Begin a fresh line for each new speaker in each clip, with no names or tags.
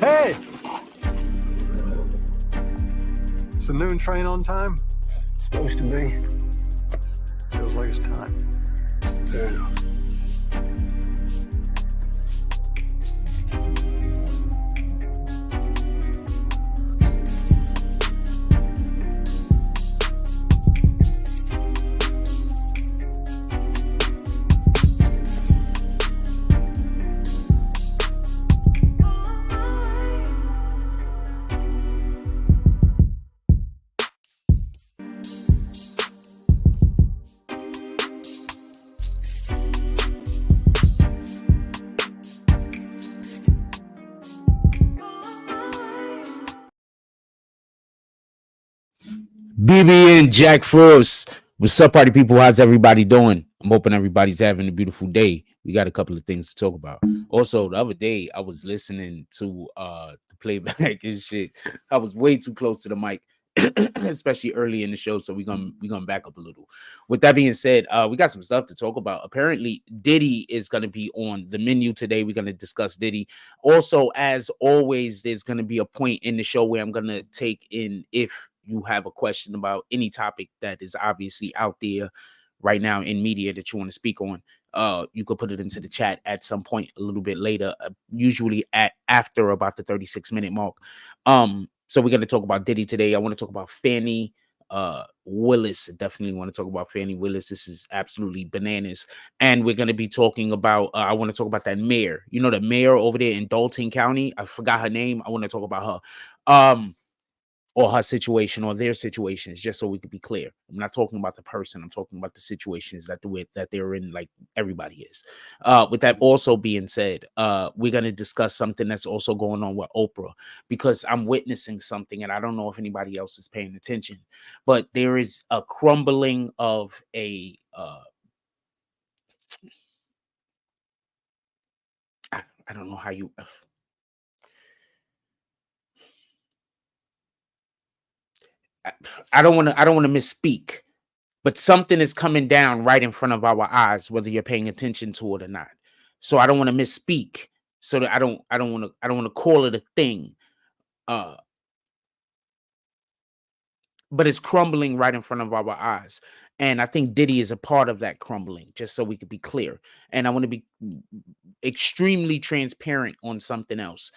Hey! Is the noon train on time?
Supposed to be.
Feels like it's time.
Yeah.
BBN Jack Frost. What's up, party people? How's everybody doing? I'm hoping everybody's having a beautiful day. We got a couple of things to talk about. Also, the other day I was listening to the playback and shit. I was way too close to the mic, especially early in the show. So we're gonna back up a little. With that being said, we got some stuff to talk about. Apparently, Diddy is gonna be on the menu today. We're gonna discuss Diddy. Also, as always, there's gonna be a point in the show where I'm gonna take in if you have a question about any topic that is obviously out there right now in media that you want to speak on. You could put it into the chat at some point a little bit later, usually after about the 36-minute mark. So we're going to talk about Diddy today. I want to talk about Fani Willis. Definitely want to talk about Fani Willis. This is absolutely bananas. And we're going to be talking about, I want to talk about that mayor. You know, the mayor over there in Dalton County. I forgot her name. I want to talk about her. Or her situation or their situations, just so we could be clear. I'm not talking about the person. I'm talking about the situations that they're in, like everybody is. With that also being said, we're going to discuss something that's also going on with Oprah, because I'm witnessing something, and I don't know if anybody else is paying attention, but there is a crumbling of a I don't know how you... I don't want to misspeak, but something is coming down right in front of our eyes, whether you're paying attention to it or not. So I don't want to misspeak, so that I don't want to call it a thing. But it's crumbling right in front of our eyes. And I think Diddy is a part of that crumbling, just so we could be clear. And I want to be extremely transparent on something else.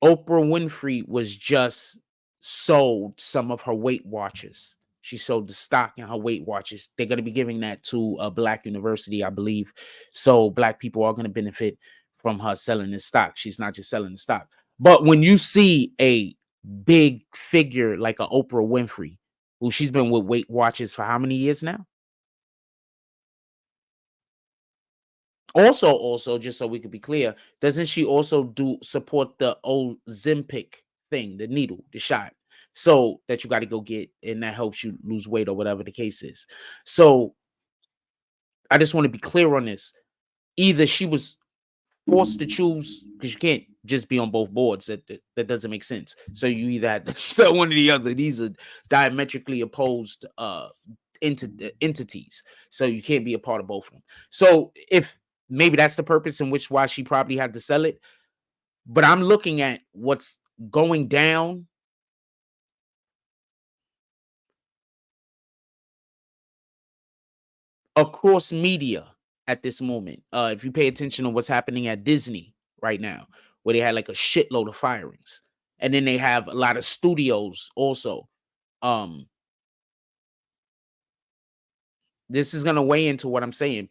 Oprah Winfrey was just sold some of her Weight Watchers. She sold the stock in her Weight Watchers. They're going to be giving that to a Black university, I believe. So Black people are going to benefit from her selling the stock. She's not just selling the stock. But when you see a big figure like a Oprah Winfrey, who she's been with Weight Watchers for how many years now? Also, just so we could be clear, doesn't she also support the Ozempic thing, the needle, the shot, so that you got to go get, and that helps you lose weight or whatever the case is? So I just want to be clear on this. Either she was forced to choose, because you can't just be on both boards. That doesn't make sense. So you either had to sell one or the other. These are diametrically opposed entities. So you can't be a part of both of them. So if maybe that's the purpose in which why she probably had to sell it. But I'm looking at what's going down across media at this moment. If you pay attention to what's happening at Disney right now, where they had like a shitload of firings. And then they have a lot of studios also. This is going to weigh into what I'm saying.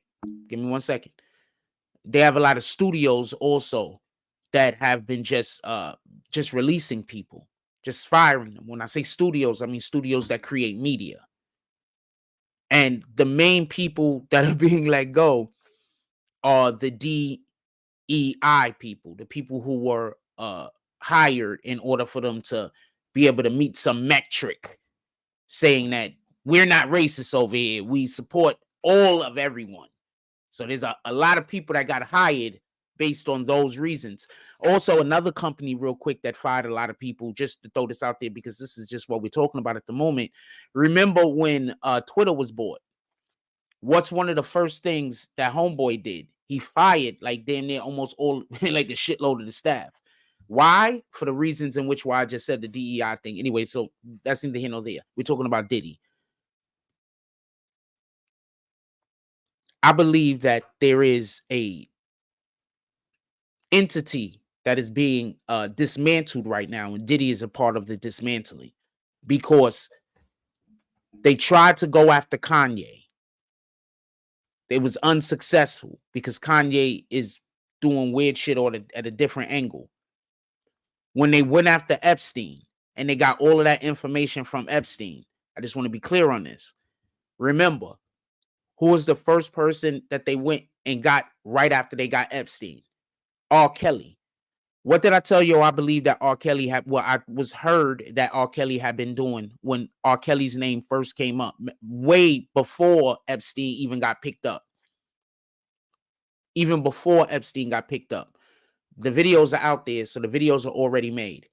Give me 1 second. They have a lot of studios also that have been just releasing people, just firing them. When I say studios, I mean studios that create media. And the main people that are being let go are the DEI people, the people who were hired in order for them to be able to meet some metric saying that we're not racist over here. We support all of everyone. So there's a lot of people that got hired based on those reasons. Also, another company real quick that fired a lot of people, just to throw this out there because this is just what we're talking about at the moment. Remember when Twitter was bought? What's one of the first things that homeboy did? He fired like damn near almost all like a shitload of the staff. Why? For the reasons in which why I just said the DEI thing. Anyway, so that's neither here nor there. We're talking about Diddy. I believe that there is a entity that is being dismantled right now, and Diddy is a part of the dismantling because they tried to go after Kanye. It was unsuccessful because Kanye is doing weird shit at a different angle. When they went after Epstein and they got all of that information from Epstein, I just want to be clear on this. Remember, who was the first person that they went and got right after they got Epstein? R. Kelly. What did I tell you? I believe that R. Kelly had, well, I was heard that R. Kelly had been doing when R. Kelly's name first came up, way before Epstein even got picked up. Even before Epstein got picked up. The videos are out there, so the videos are already made.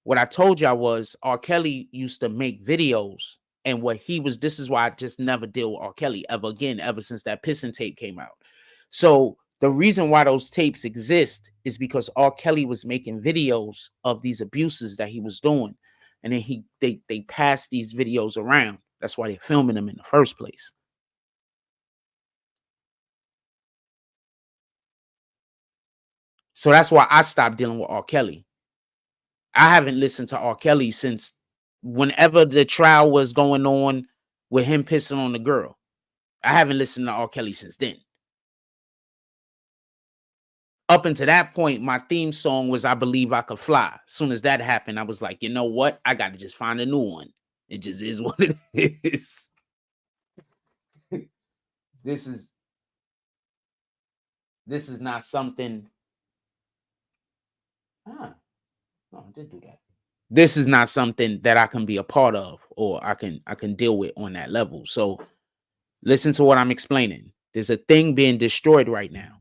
What I told y'all was R. Kelly used to make videos, and what he was, this is why I just never deal with R. Kelly ever again, ever since that pissing tape came out. So the reason why those tapes exist is because R. Kelly was making videos of these abuses that he was doing, and then they passed these videos around. That's why they're filming them in the first place. So that's why I stopped dealing with R. Kelly. I haven't listened to R. Kelly since whenever the trial was going on with him pissing on the girl. I haven't listened to R. Kelly since then. Up until that point, my theme song was I Believe I Could Fly. As soon as that happened, I was like, you know what? I got to just find a new one. It just is what it is. This is not something. No, I did do that. This is not something that I can be a part of or I can deal with on that level. So listen to what I'm explaining. There's a thing being destroyed right now.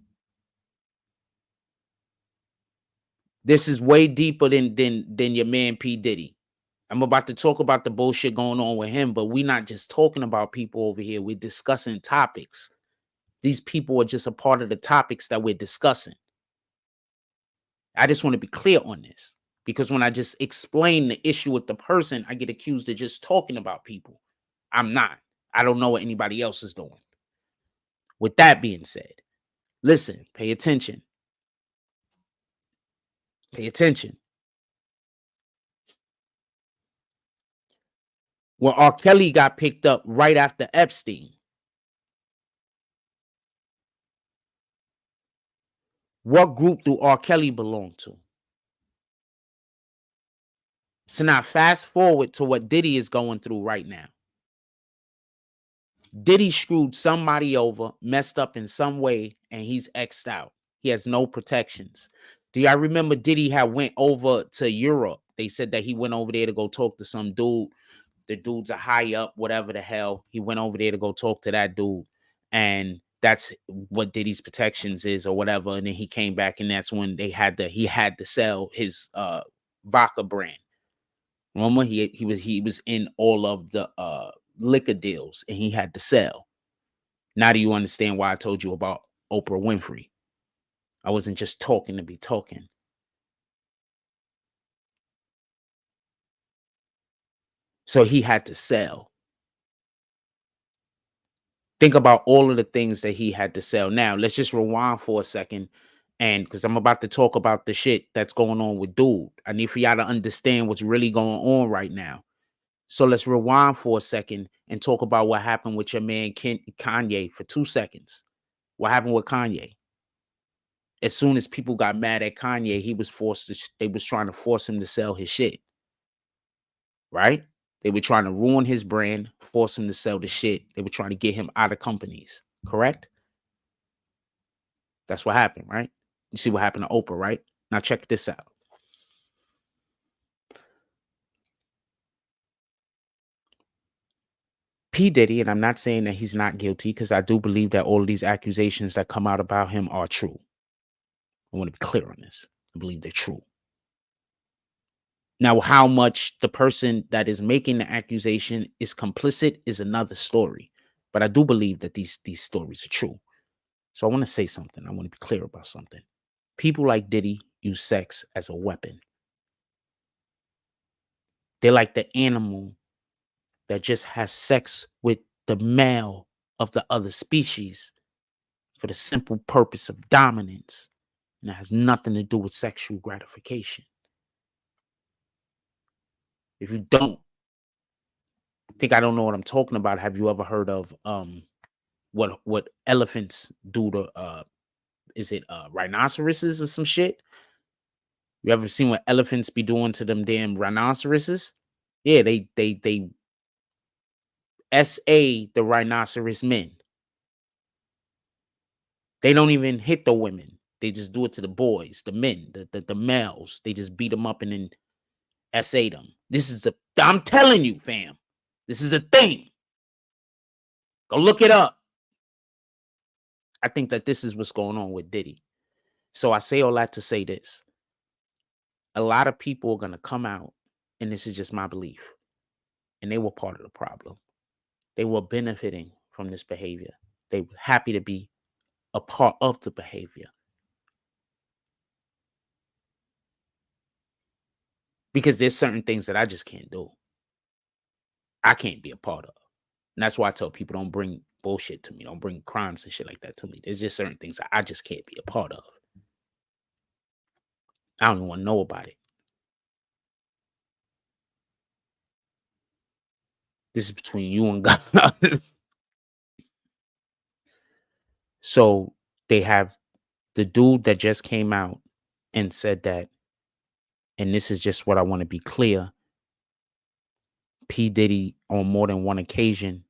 This is way deeper than your man P. Diddy. I'm about to talk about the bullshit going on with him, but we're not just talking about people over here. We're discussing topics. These people are just a part of the topics that we're discussing. I just want to be clear on this because when I just explain the issue with the person, I get accused of just talking about people. I'm not. I don't know what anybody else is doing. With that being said, listen, pay attention. Pay attention. When R. Kelly got picked up right after Epstein, what group do R. Kelly belong to? So now fast forward to what Diddy is going through right now. Diddy screwed somebody over, messed up in some way, and he's X'd out. He has no protections. Do y'all remember Diddy had went over to Europe? They said that he went over there to go talk to some dude. The dude's a high up, whatever the hell. He went over there to go talk to that dude. And that's what Diddy's protections is or whatever. And then he came back and that's when he had to sell his vodka brand. Remember, he was in all of the liquor deals and he had to sell. Now do you understand why I told you about Oprah Winfrey? I wasn't just talking to be talking. So he had to sell. Think about all of the things that he had to sell. Now, let's just rewind for a second. And because I'm about to talk about the shit that's going on with dude. I need for y'all to understand what's really going on right now. So let's rewind for a second and talk about what happened with your man Kanye for 2 seconds. What happened with Kanye? As soon as people got mad at Kanye, they was trying to force him to sell his shit. Right? They were trying to ruin his brand, force him to sell the shit. They were trying to get him out of companies. Correct? That's what happened, right? You see what happened to Oprah, right? Now check this out. P. Diddy, and I'm not saying that he's not guilty because I do believe that all of these accusations that come out about him are true. I want to be clear on this. I believe they're true. Now, how much the person that is making the accusation is complicit is another story. But I do believe that these stories are true. So I want to say something. I want to be clear about something. People like Diddy use sex as a weapon. They're like the animal that just has sex with the male of the other species for the simple purpose of dominance. And it has nothing to do with sexual gratification. If you don't think I don't know what I'm talking about, have you ever heard of what elephants do to is it rhinoceroses or some shit? You ever seen what elephants be doing to them damn rhinoceroses? Yeah, they SA the rhinoceros men. They don't even hit the women. They just do it to the boys, the men, the males. They just beat them up and then SA them. I'm telling you, fam. This is a thing. Go look it up. I think that this is what's going on with Diddy. So I say all that to say this. A lot of people are going to come out, and this is just my belief, and they were part of the problem. They were benefiting from this behavior. They were happy to be a part of the behavior. Because there's certain things that I just can't do. I can't be a part of. And that's why I tell people don't bring bullshit to me. Don't bring crimes and shit like that to me. There's just certain things that I just can't be a part of. I don't even want to know about it. This is between you and God. So they have the dude that just came out and said that, and this is just what I want to be clear. P. Diddy, on more than one occasion,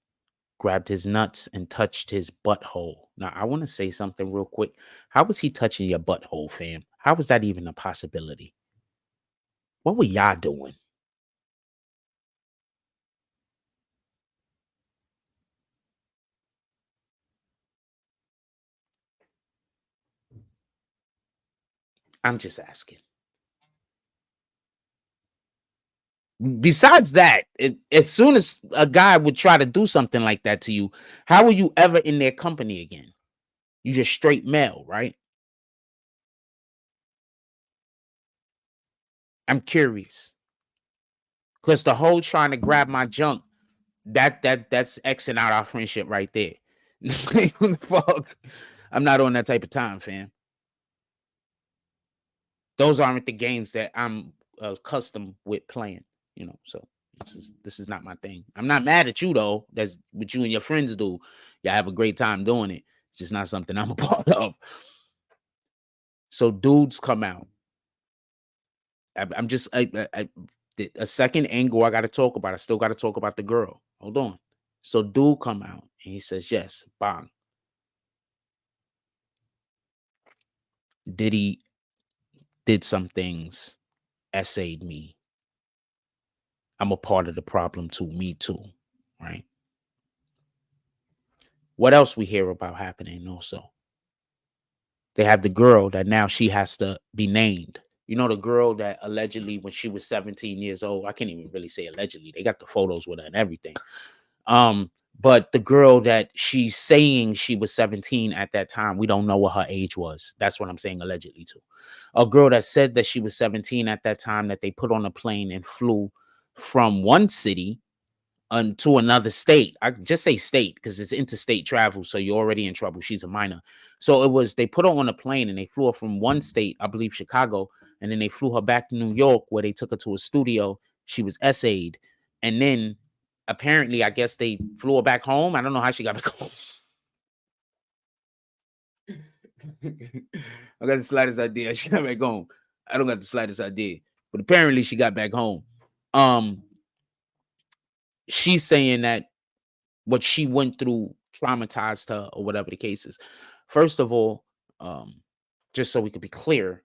grabbed his nuts and touched his butthole. Now, I want to say something real quick. How was he touching your butthole, fam? How was that even a possibility? What were y'all doing? I'm just asking. Besides that, as soon as a guy would try to do something like that to you, how are you ever in their company again? You just straight male, right? I'm curious. Because the whole trying to grab my junk, that's Xing out our friendship right there. Fuck. I'm not on that type of time, fam. Those aren't the games that I'm accustomed with playing, So this is not my thing. I'm not mad at you though. That's what you and your friends do. Y'all have a great time doing it. It's just not something I'm a part of. So dudes come out. I'm just a second angle I got to talk about. I still got to talk about the girl. Hold on. So dude come out and he says, yes, bang. Diddy did some things, essayed me. I'm a part of the problem too. Me too. Right. What else we hear about happening also? They have the girl that now she has to be named. You know, the girl that allegedly when she was 17 years old, I can't even really say allegedly. They got the photos with her and everything. But the girl that she's saying she was 17 at that time, we don't know what her age was. That's what I'm saying allegedly to. A girl that said that she was 17 at that time that they put on a plane and flew from one city to another state. I just say state because it's interstate travel, so you're already in trouble. She's a minor. So they put her on a plane and they flew her from one state, I believe Chicago, and then they flew her back to New York where they took her to a studio. She was essayed, and then apparently, I guess they flew her back home. I don't know how she got back home. I got the slightest idea. She got back home. I don't got the slightest idea, but apparently she got back home. She's saying that what she went through traumatized her or whatever the case is. First of all, just so we could be clear,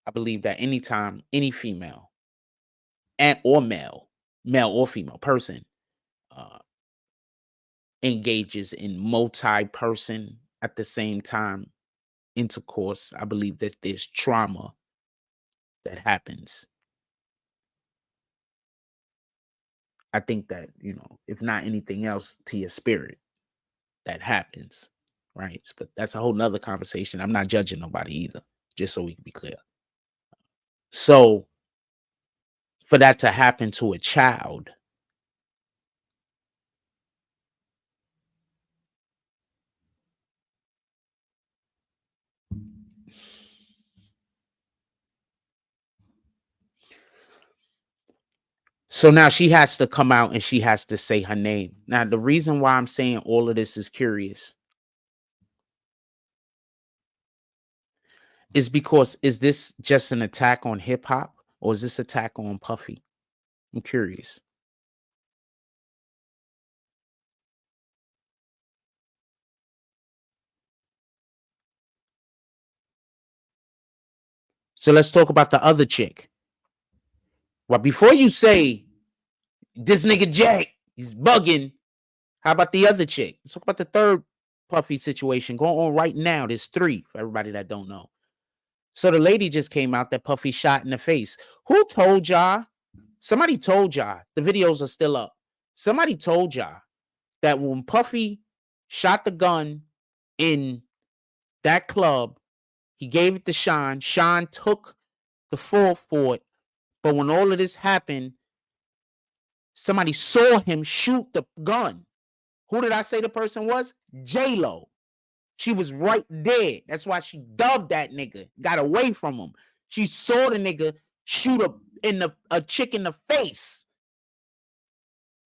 I believe that anytime any female and or male or female person uh, engages in multi-person at the same time intercourse, I believe that there's trauma that happens. I think that, if not anything else, to your spirit, that happens. right? But that's a whole nother conversation. I'm not judging nobody either, just so we can be clear. So for that to happen to a child, so now she has to come out and she has to say her name. Now, the reason why I'm saying all of this is curious is because, is this just an attack on hip hop or is this attack on Puffy? I'm curious. So let's talk about the other chick. Well, before you say this nigga Jack, he's bugging, how about the other chick? Let's talk about the third Puffy situation going on right now. There's 3 for everybody that don't know. So the lady just came out that Puffy shot in the face. Who told y'all? Somebody told y'all. The videos are still up. Somebody told y'all that when Puffy shot the gun in that club, he gave it to Sean. Sean took the fall for it. But when all of this happened, somebody saw him shoot the gun. Who did I say the person was? J-Lo. She was right there. That's why she dubbed that nigga. Got away from him. She saw the nigga shoot a chick in the face.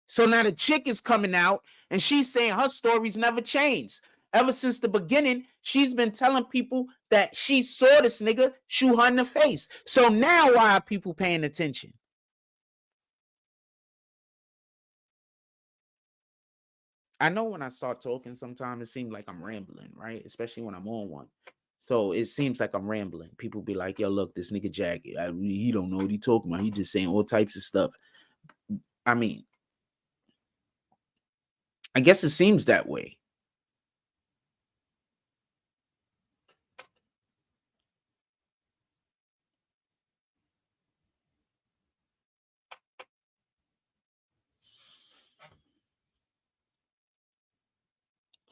So now the chick is coming out and she's saying her story's never changed. Ever since the beginning, she's been telling people that she saw this nigga shoot her in the face. So now why are people paying attention? I know when I start talking, sometimes it seems like I'm rambling, right? Especially when I'm on one. So it seems like I'm rambling. People be like, yo, look, this nigga Jack, he don't know what he talking about. He just saying all types of stuff. I mean, I guess it seems that way.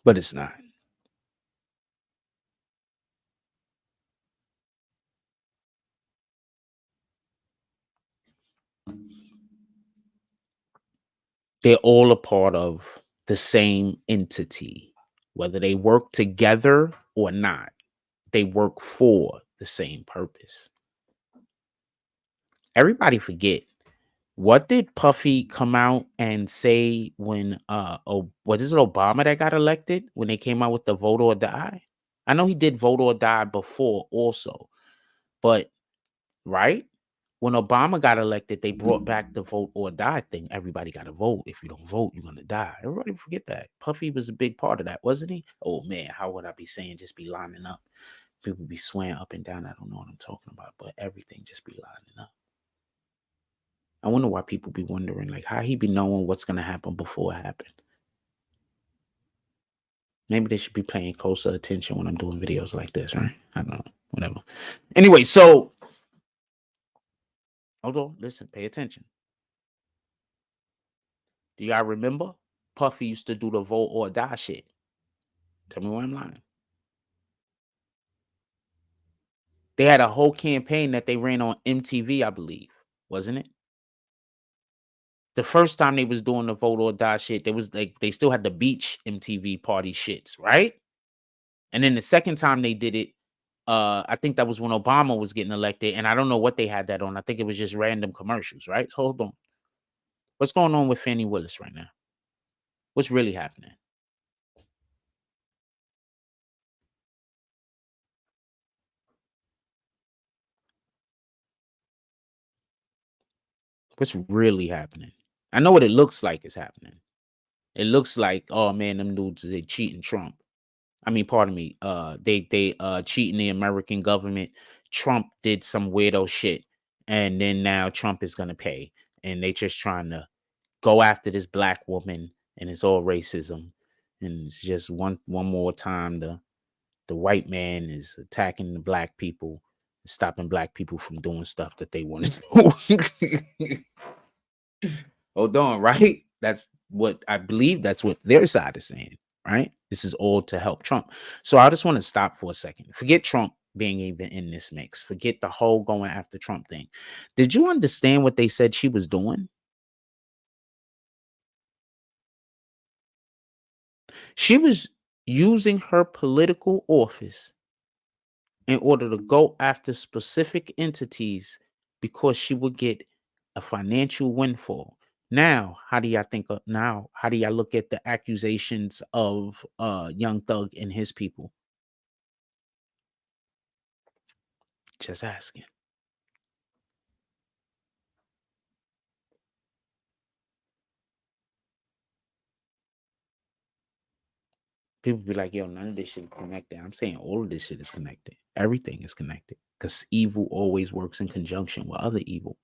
But it's not. They're all a part of the same entity, whether they work together or not. They work for the same purpose. Everybody forget, what did Puffy come out and say when what is it, Obama that got elected, when they came out with the vote or die? I know he did vote or die before also, but right when Obama got elected, they brought back the vote or die thing. Everybody got to vote. If you don't vote, you're gonna die. Everybody forget that. Puffy was a big part of that, wasn't he? Oh man, how would I be saying just be lining up? People be swearing up and down. I don't know what I'm talking about, but everything just be lining up. I wonder why people be wondering, like, how he be knowing what's gonna happen before it happened. Maybe they should be paying closer attention when I'm doing videos like this, right? I don't know, whatever. Anyway, so hold on, listen, pay attention. Do y'all remember Puffy used to do the vote or die shit? Tell me why I'm lying. They had a whole campaign that they ran on MTV, I believe, wasn't it? The first time they was doing the vote or die shit, there was like they still had the beach MTV party shits, right? And then the second time they did it, I think that was when Obama was getting elected, and I don't know what they had that on. I think it was just random commercials, right? So hold on. What's going on with Fani Willis right now? What's really happening? What's really happening? I know what it looks like is happening. It looks like, oh man, them dudes, they cheating Trump. I mean, pardon me. They cheating the American government. Trump did some weirdo shit, and then now Trump is gonna pay, and they just trying to go after this black woman, and it's all racism, and it's just one more time the white man is attacking the black people, stopping black people from doing stuff that they want to do. Hold on, right? That's what I believe. That's what their side is saying. right? This is all to help Trump. So I just want to stop for a second. Forget Trump being even in this mix. Forget the whole going after Trump thing. Did you understand what they said she was doing? She was using her political office in order to go after specific entities because she would get a financial windfall. Now, how do y'all think now? How do y'all look at the accusations of Young Thug and his people? Just asking. People be like, yo, none of this shit is connected. I'm saying all of this shit is connected. Everything is connected because evil always works in conjunction with other evil.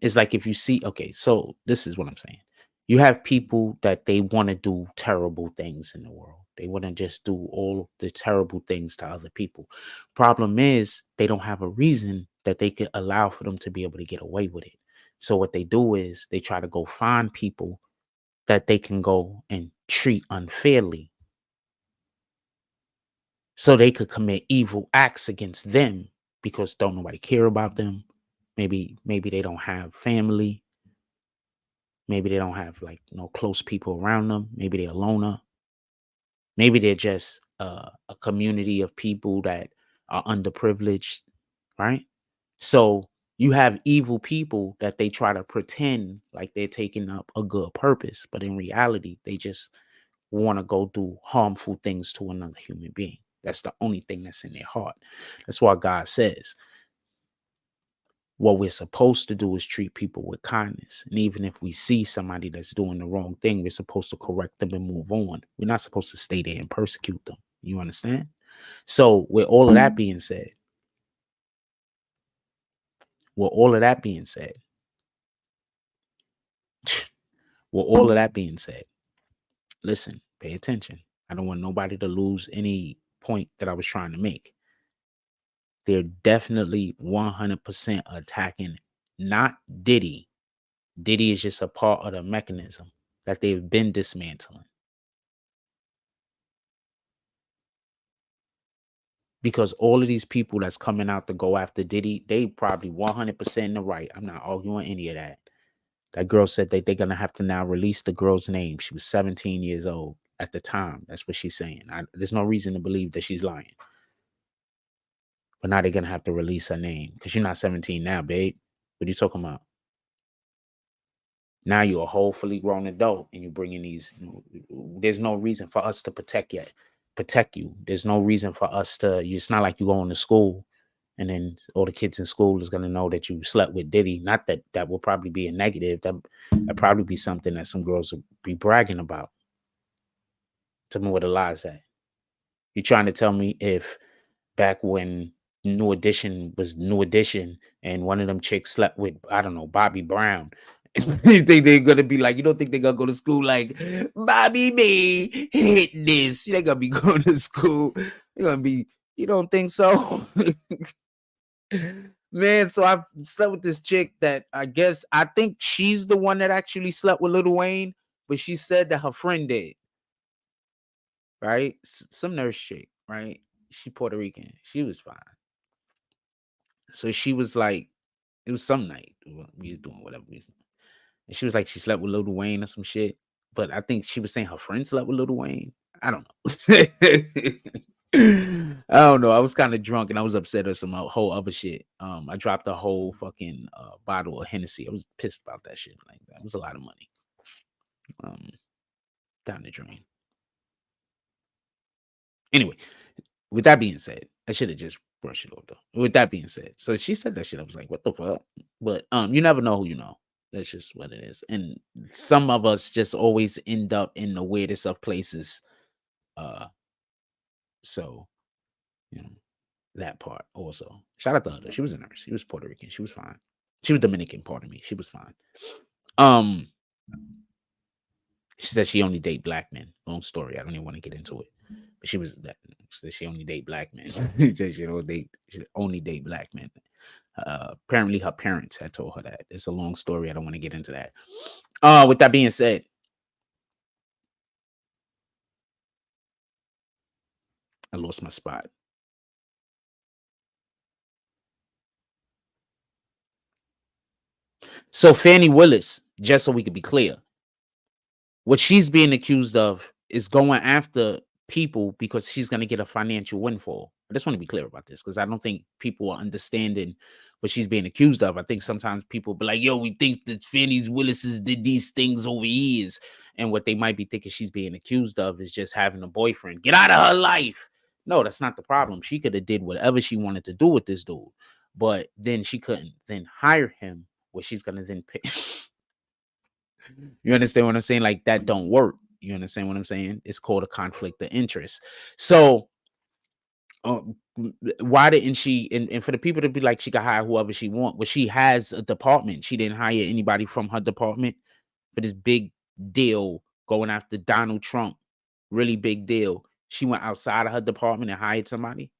It's like if you see, okay, so this is what I'm saying. You have people that they want to do terrible things in the world. They want to just do all the terrible things to other people. Problem is, they don't have a reason that they could allow for them to be able to get away with it. So what they do is they try to go find people that they can go and treat unfairly so they could commit evil acts against them because don't nobody care about them. Maybe they don't have family. Maybe they don't have like no close people around them. Maybe they're a loner. Maybe they're just a community of people that are underprivileged, right? So you have evil people that they try to pretend like they're taking up a good purpose, but in reality, they just want to go do harmful things to another human being. That's the only thing that's in their heart. That's why God says what we're supposed to do is treat people with kindness. And even if we see somebody that's doing the wrong thing, we're supposed to correct them and move on. We're not supposed to stay there and persecute them. You understand? So with all of that being said, with all of that being said, with all of that being said, listen, pay attention. I don't want nobody to lose any point that I was trying to make. They're definitely 100% attacking not Diddy. Diddy is just a part of the mechanism that they've been dismantling. Because all of these people that's coming out to go after Diddy, they probably 100% in the right. I'm not arguing any of that. That girl said that they're going to have to now release the girl's name. She was 17 years old at the time. That's what she's saying. There's no reason to believe that she's lying. But now they're going to have to release her name because you're not 17 now, babe. What are you talking about? Now you're a whole fully grown adult and you're bringing these. There's no reason for us to protect you. There's no reason for us to. It's not like you going to school and then all the kids in school is going to know that you slept with Diddy. Not that that will probably be a negative. That probably be something that some girls will be bragging about. Tell me where the lies at. You trying to tell me if back when New Edition was New Edition and one of them chicks slept with, I don't know, Bobby Brown. You think they're gonna be like, you don't think they're gonna go to school like Bobby B hit this? They're gonna be going to school. They're gonna be, you don't think so? Man, so I slept with this chick that I think she's the one that actually slept with Lil Wayne, but she said that her friend did, right? Some nurse chick, right? She Puerto Rican. She was fine. So she was like, it was some night. We was doing whatever we was doing. And she was like, she slept with Lil Wayne or some shit. But I think she was saying her friend slept with Lil Wayne. I don't know. I don't know. I was kind of drunk and I was upset or some whole other shit. I dropped a whole fucking bottle of Hennessy. I was pissed about that shit. Like that was a lot of money. Down the drain. Anyway, with that being said, I should have just brushed it off though. With that being said, so she said that shit. I was like, what the fuck? But you never know who you know. That's just what it is. And some of us just always end up in the weirdest of places. So you know that part also. Shout out to her. She was a nurse. She was Puerto Rican. She was fine. She was Dominican, pardon me. She was fine. She said she only date black men. Long story. I don't even want to get into it. But she was that. She said she only date black men. She said she only date black men. Apparently her parents had told her that. It's a long story. I don't want to get into that. With that being said, I lost my spot. So Fani Willis, just so we could be clear, what she's being accused of is going after people because she's going to get a financial windfall. I just want to be clear about this because I don't think people are understanding what she's being accused of. I think sometimes people be like, yo, we think that Fani Willis did these things over years. And what they might be thinking she's being accused of is just having a boyfriend. Get out of her life. No, that's not the problem. She could have did whatever she wanted to do with this dude. But then she couldn't then hire him where she's going to then pay. You understand what I'm saying? Like that don't work. You understand what I'm saying? It's called a conflict of interest. So why didn't she and for the people to be like she could hire whoever she want, well, she has a department. She didn't hire anybody from her department for this big deal going after Donald Trump. Really big deal. She went outside of her department and hired somebody.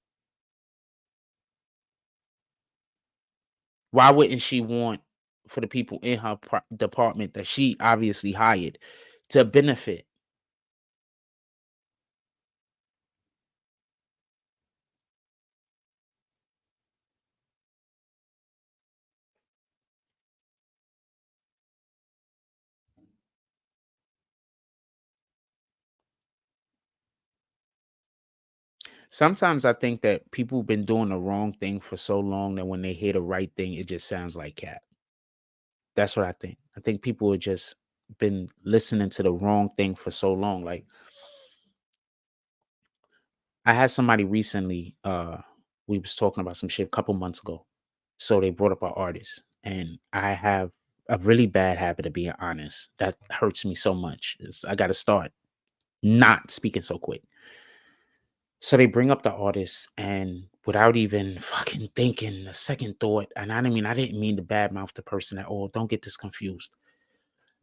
Why wouldn't she want for the people in her department that she obviously hired to benefit? Sometimes I think that people have been doing the wrong thing for so long that when they hear the right thing, it just sounds like cat. That's what I think. I think people have just been listening to the wrong thing for so long. Like I had somebody recently, we was talking about some shit a couple months ago. So they brought up an artist, and I have a really bad habit of being honest. That hurts me so much. I got to start not speaking so quick. So they bring up the artist, and without even fucking thinking a second thought, and I didn't mean to badmouth the person at all. Don't get this confused.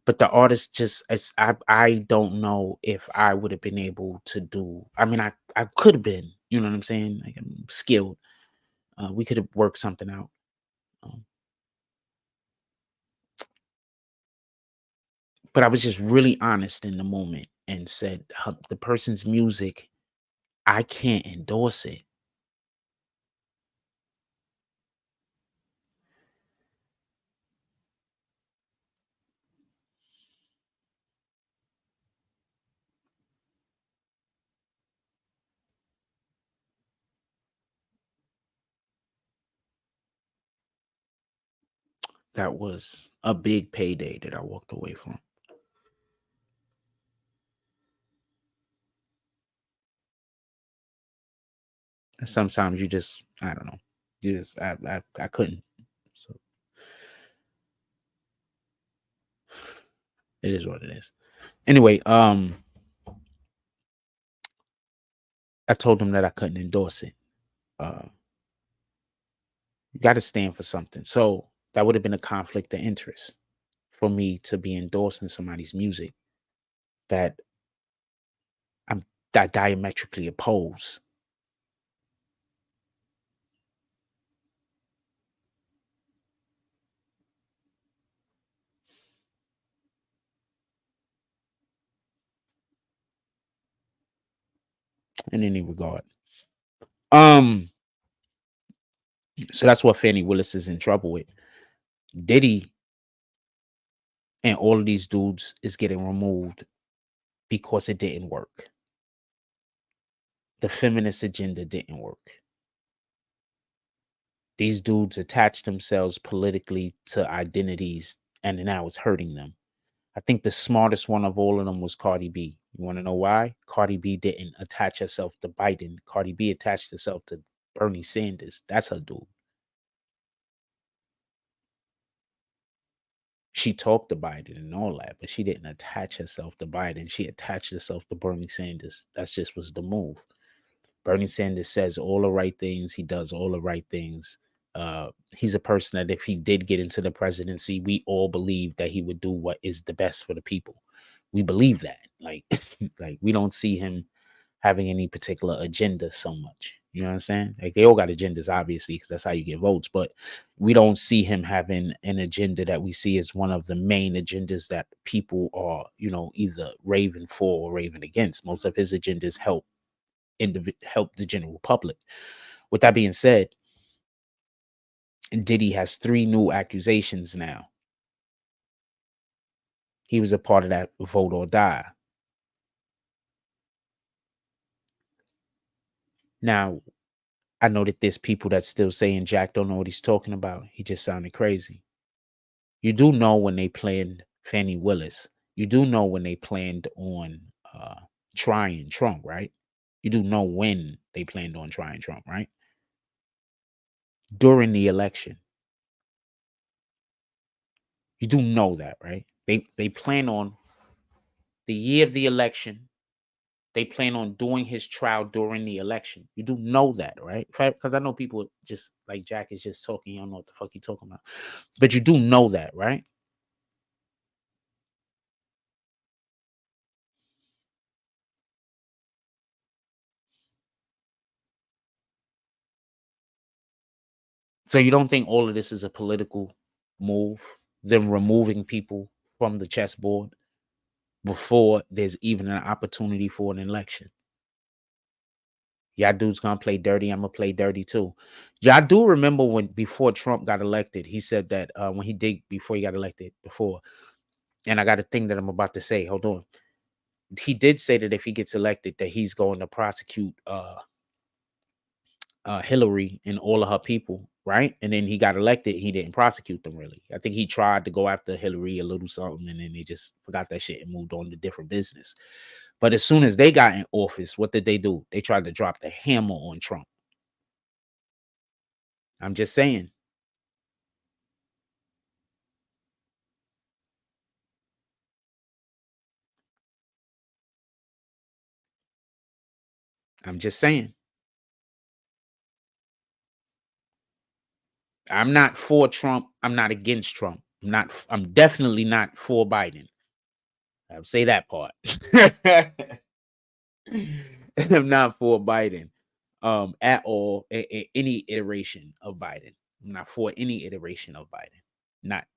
But the artist just, I don't know if I would have been able to do. I could have been. You know what I'm saying? Like I'm skilled. We could have worked something out. Um, but I was just really honest in the moment and said the person's music, I can't endorse it. That was a big payday that I walked away from. And sometimes you just, I don't know, you just, I couldn't. So it is what it is. Anyway, I told them that I couldn't endorse it. You got to stand for something. So that would have been a conflict of interest for me to be endorsing somebody's music that I'm that diametrically oppose. In any regard. So that's what Fani Willis is in trouble with. Diddy and all of these dudes is getting removed because it didn't work. The feminist agenda didn't work. These dudes attach themselves politically to identities, and now it's hurting them. I think the smartest one of all of them was Cardi B. You want to know why? Cardi B didn't attach herself to Biden. Cardi B attached herself to Bernie Sanders. That's her dude. She talked to Biden and all that, but she didn't attach herself to Biden. She attached herself to Bernie Sanders. That's just was the move. Bernie Sanders says all the right things. He does all the right things. He's a person that if he did get into the presidency, we all believe that he would do what is the best for the people. We believe that. Like, like we don't see him having any particular agenda so much. You know what I'm saying? Like they all got agendas, obviously, because that's how you get votes. But we don't see him having an agenda that we see as one of the main agendas that people are, either raving for or raving against. Most of his agendas help help the general public. With that being said, Diddy has 3 new accusations now. He was a part of that vote or die. Now, I know that there's people that's still saying Jack don't know what he's talking about. He just sounded crazy. You do know when they planned Fani Willis. You do know when they planned on trying Trump, right? You do know when they planned on trying Trump, right? During the election. You do know that, right? They plan on the year of the election. They plan on doing his trial during the election. You do know that, right? Because I know people just like Jack is just talking. You don't know what the fuck he talking about. But you do know that, right? So you don't think all of this is a political move? Them removing people from the chessboard before there's even an opportunity for an election? Y'all dudes gonna play dirty. I'm gonna play dirty too. Y'all do remember when before Trump got elected, he said that when he did before he got elected before, and I got a thing that I'm about to say. Hold on. He did say that if he gets elected, that he's going to prosecute Hillary and all of her people, right? And then he got elected, he didn't prosecute them really. I think he tried to go after Hillary a little something, and then they just forgot that shit and moved on to different business. But as soon as they got in office, what did they do? They tried to drop the hammer on Trump. I'm just saying. I'm just saying. I'm not for Trump. I'm not against Trump. I'm definitely not for Biden. I'll say that part. I'm not for Biden at all. Any iteration of Biden. I'm not for any iteration of Biden.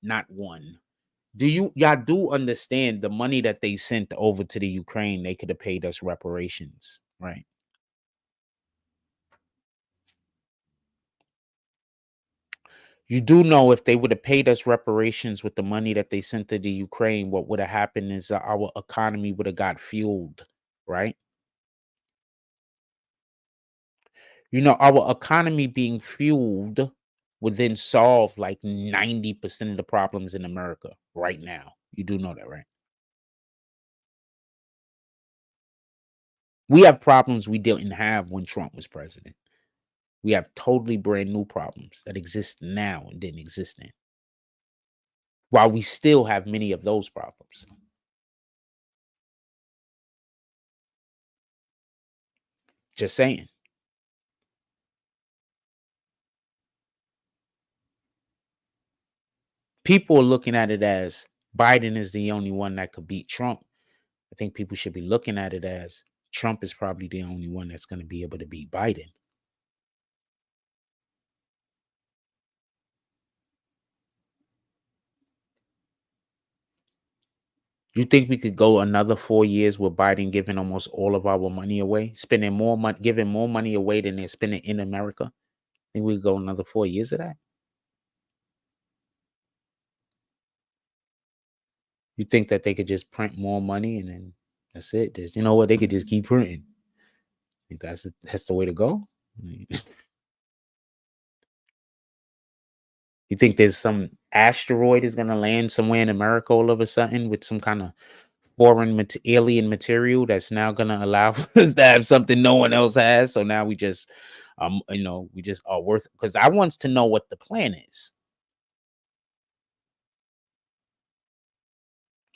Not one. Do y'all do understand the money that they sent over to the Ukraine? They could have paid us reparations, right? You do know if they would have paid us reparations with the money that they sent to the Ukraine, what would have happened is our economy would have got fueled, right? You know, our economy being fueled would then solve like 90% of the problems in America right now. You do know that, right? We have problems we didn't have when Trump was president. We have totally brand new problems that exist now and didn't exist then. While we still have many of those problems. Just saying. People are looking at it as Biden is the only one that could beat Trump. I think people should be looking at it as Trump is probably the only one that's going to be able to beat Biden. You think we could go another 4 years with Biden giving almost all of our money away, spending more money, giving more money away than they're spending in America? Think we could go another 4 years of that? You think that they could just print more money and then that's it? You know what? They could just keep printing. Think that's the way to go? You think there's some asteroid is gonna land somewhere in America all of a sudden with some kind of foreign alien material that's now gonna allow for us to have something no one else has? So now we just, we just are worth. Because I wants to know what the plan is.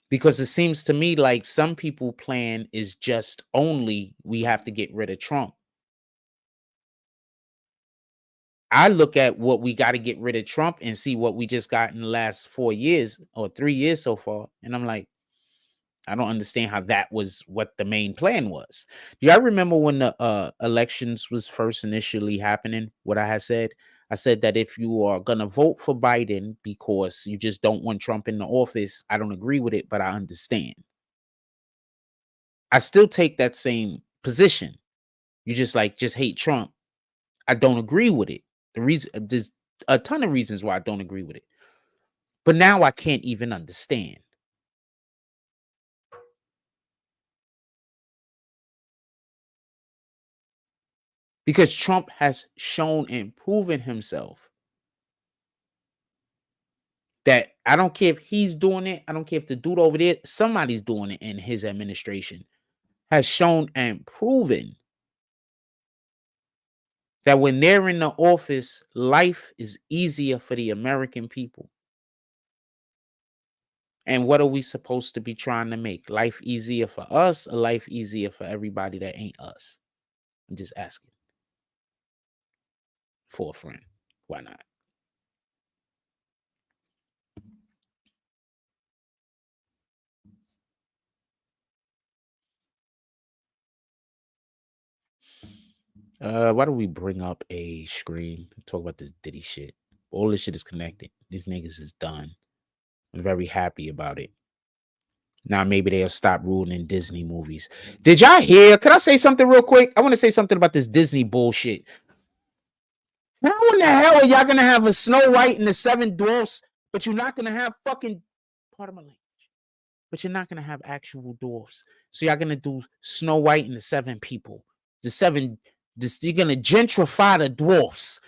Because it seems to me like some people plan is just only we have to get rid of Trump. I look at what we got to get rid of Trump and see what we just got in the last 4 years or 3 years so far. And I'm like, I don't understand how that was what the main plan was. Do y'all remember when the elections was first initially happening? What I had said? I said that if you are gonna vote for Biden because you just don't want Trump in the office, I don't agree with it, but I understand. I still take that same position. You just hate Trump. I don't agree with it. There's a ton of reasons why I don't agree with it. But now I can't even understand. Because Trump has shown and proven himself that I don't care if he's doing it. I don't care if the dude over there, somebody's doing it in his administration, has shown and proven that when they're in the office, life is easier for the American people. And what are we supposed to be trying to make? Life easier for us or life easier for everybody that ain't us? I'm just asking for a friend. Why not? Why don't we bring up a screen and talk about this Diddy shit? All this shit is connected. These niggas is done. I'm very happy about it. Now maybe they'll stop ruining Disney movies. Did y'all hear? Can I say something real quick? I want to say something about this Disney bullshit. How in the hell are y'all gonna have a Snow White and the Seven Dwarfs, but you're not gonna have fucking, pardon my language, but you're not gonna have actual dwarfs? So y'all gonna do Snow White and the seven people, you're gonna gentrify the dwarfs.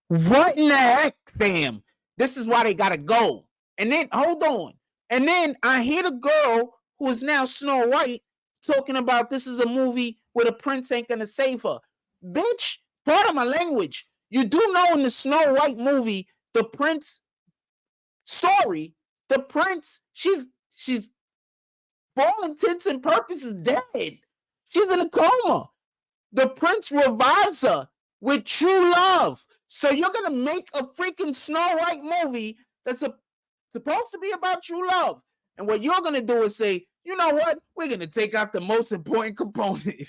What in the heck, fam? This is why they gotta go. And then hold on. And then I hear the girl who is now Snow White talking about this is a movie where the prince ain't gonna save her. Bitch, pardon my language. You do know in the Snow White movie, the prince story, the prince, she's for all intents and purposes dead. She's in a coma. The prince revives her with true love. So you're gonna make a freaking Snow White movie that's supposed to be about true love. And what you're gonna do is say, you know what? We're gonna take out the most important component.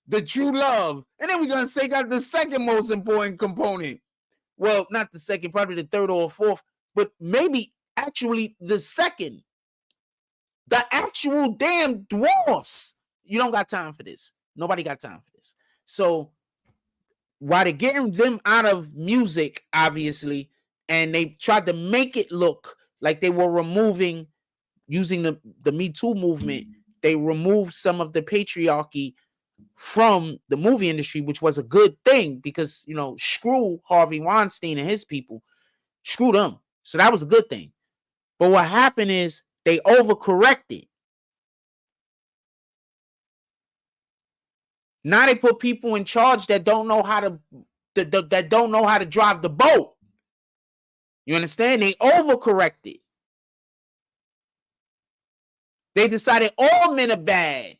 The true love. And then we're going to take out the second most important component. Well, not the second, probably the third or fourth, but maybe actually the second. The actual damn dwarfs. You don't got time for this. Nobody got time for this. So while they're getting them out of music, obviously, and they tried to make it look like they were using the Me Too movement, they removed some of the patriarchy from the movie industry, which was a good thing because, you know, screw Harvey Weinstein and his people. Screw them. So that was a good thing. But what happened is they overcorrected. Now they put people in charge that don't know how to that don't know how to drive the boat. You understand? They overcorrected. They decided all men are bad.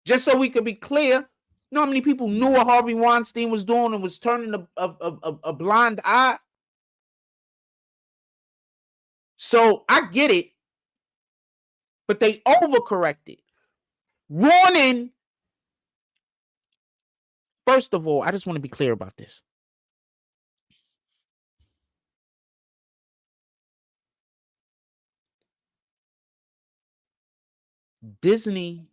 Just so we could be clear, you know how many people knew what Harvey Weinstein was doing and was turning a blind eye? So I get it, but they overcorrected. Warning. First of all, I just want to be clear about this. Disney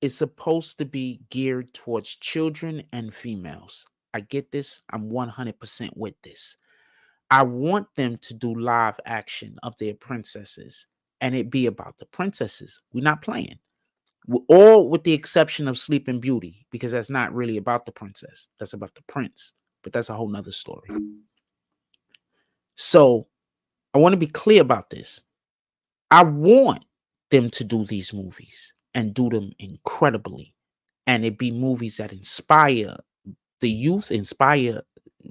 is supposed to be geared towards children and females. I get this. I'm 100% with this. I want them to do live action of their princesses and it be about the princesses. We're not playing. We're all with the exception of Sleeping Beauty, because that's not really about the princess. That's about the prince. But that's a whole nother story. So I want to be clear about this. I want them to do these movies and do them incredibly. And it be movies that inspire the youth, inspire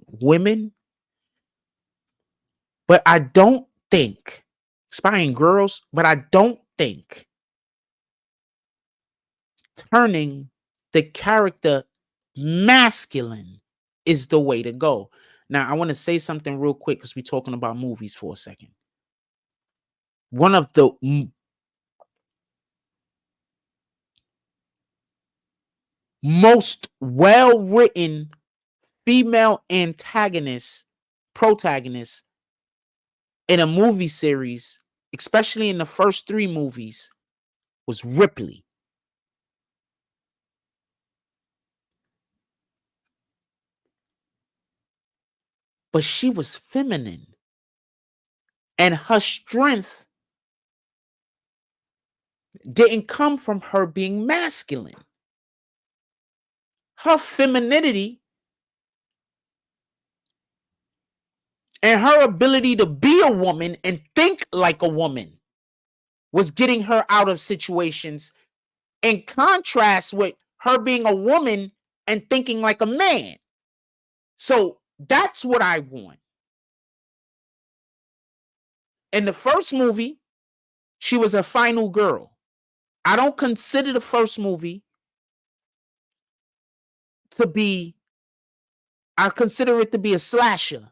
women. But I don't think, inspiring girls, but I don't think turning the character masculine is the way to go. Now, I want to say something real quick because we're talking about movies for a second. One of the most well-written female protagonists in a movie series, especially in the first 3 movies, was Ripley. but she was feminine. And her strength didn't come from her being masculine. Her femininity and her ability to be a woman and think like a woman was getting her out of situations, in contrast with her being a woman and thinking like a man. So that's what I want. In the first movie, she was a final girl. I don't consider the first movie to be, I consider it to be a slasher.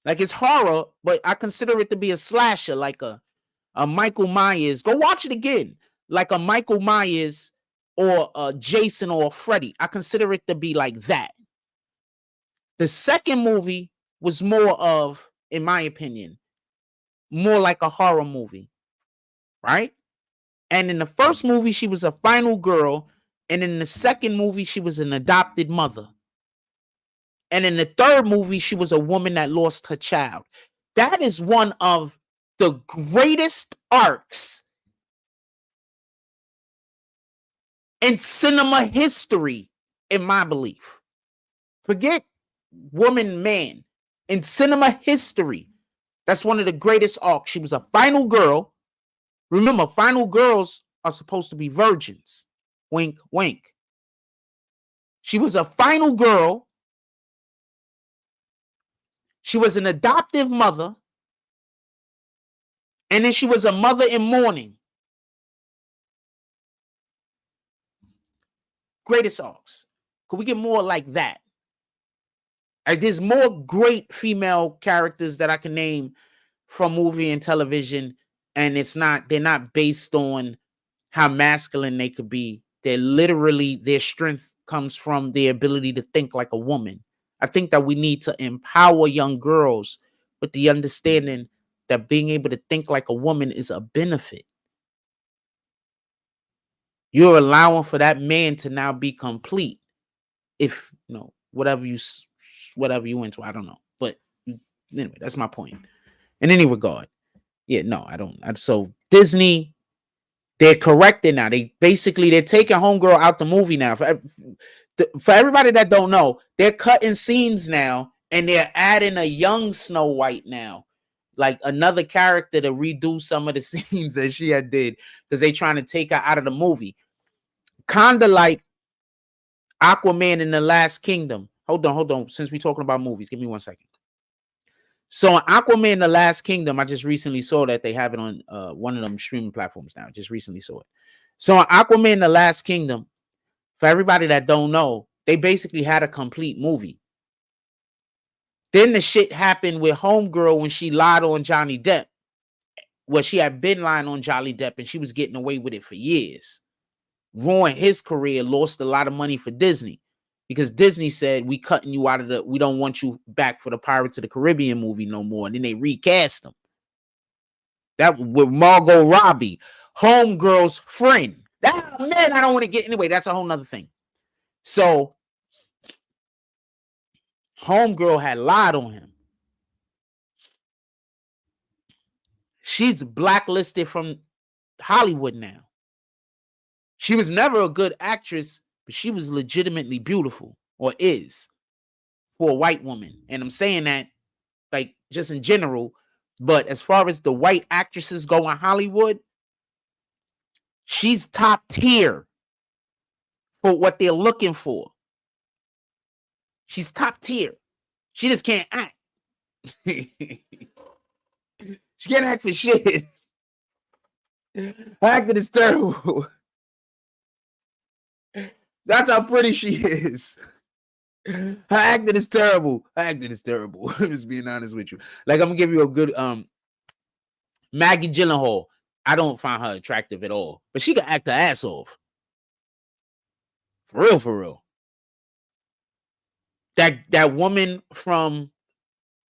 Like, it's horror, but I consider it to be a slasher, like a Michael Myers. Go watch it again. Like a Michael Myers or a Jason or a Freddy. I consider it to be like that. The second movie was more of, in my opinion, more like a horror movie, right? And in the first movie, she was a final girl. And in the second movie, she was an adopted mother. And in the third movie, she was a woman that lost her child. That is one of the greatest arcs in cinema history, in my belief. Forget woman, man. In cinema history, that's one of the greatest arcs. She was a final girl. Remember, final girls are supposed to be virgins. Wink, wink. She was a final girl. She was an adoptive mother. And then she was a mother in mourning. Greatest arcs. Could we get more like that? Like, there's more great female characters that I can name from movie and television, and they're not based on how masculine they could be. They're literally, their strength comes from their ability to think like a woman. I think that we need to empower young girls with the understanding that being able to think like a woman is a benefit. You're allowing for that man to now be complete. If, whatever you into, I don't know. But anyway, that's my point. In any regard, yeah, no, I don't. So Disney, they're correcting now. They're taking Homegirl out the movie now. For everybody that don't know, they're cutting scenes now, and they're adding a young Snow White now, like another character to redo some of the scenes that she had did, because they trying to take her out of the movie. Kind of like Aquaman in the Last Kingdom. Hold on. Since we're talking about movies, give me 1 second. So Aquaman in the Last Kingdom, I just recently saw that they have it on one of them streaming platforms now. Just recently saw it. So Aquaman in the Last Kingdom, for everybody that don't know, they basically had a complete movie. Then the shit happened with Homegirl when she lied on Johnny Depp. Well, she had been lying on Johnny Depp and she was getting away with it for years. Ruined his career, lost a lot of money for Disney. Because Disney said, we cutting you out of we don't want you back for the Pirates of the Caribbean movie no more. And then they recast him. That with Margot Robbie, Homegirl's friend. Man, I don't want to get, anyway, that's a whole nother thing. So Homegirl had lied on him. She's blacklisted from Hollywood now. She was never a good actress, but she was legitimately beautiful, or is, for a white woman. And I'm saying that like just in general, but as far as the white actresses go in Hollywood, she's top tier for what they're looking for. She's top tier. She just can't act. She can't act for shit. Her acting is terrible. That's how pretty she is. Her acting is terrible. I'm just being honest with you. Like, I'm gonna give you a good Maggie Gyllenhaal. I don't find her attractive at all, but she can act her ass off. For real. That woman from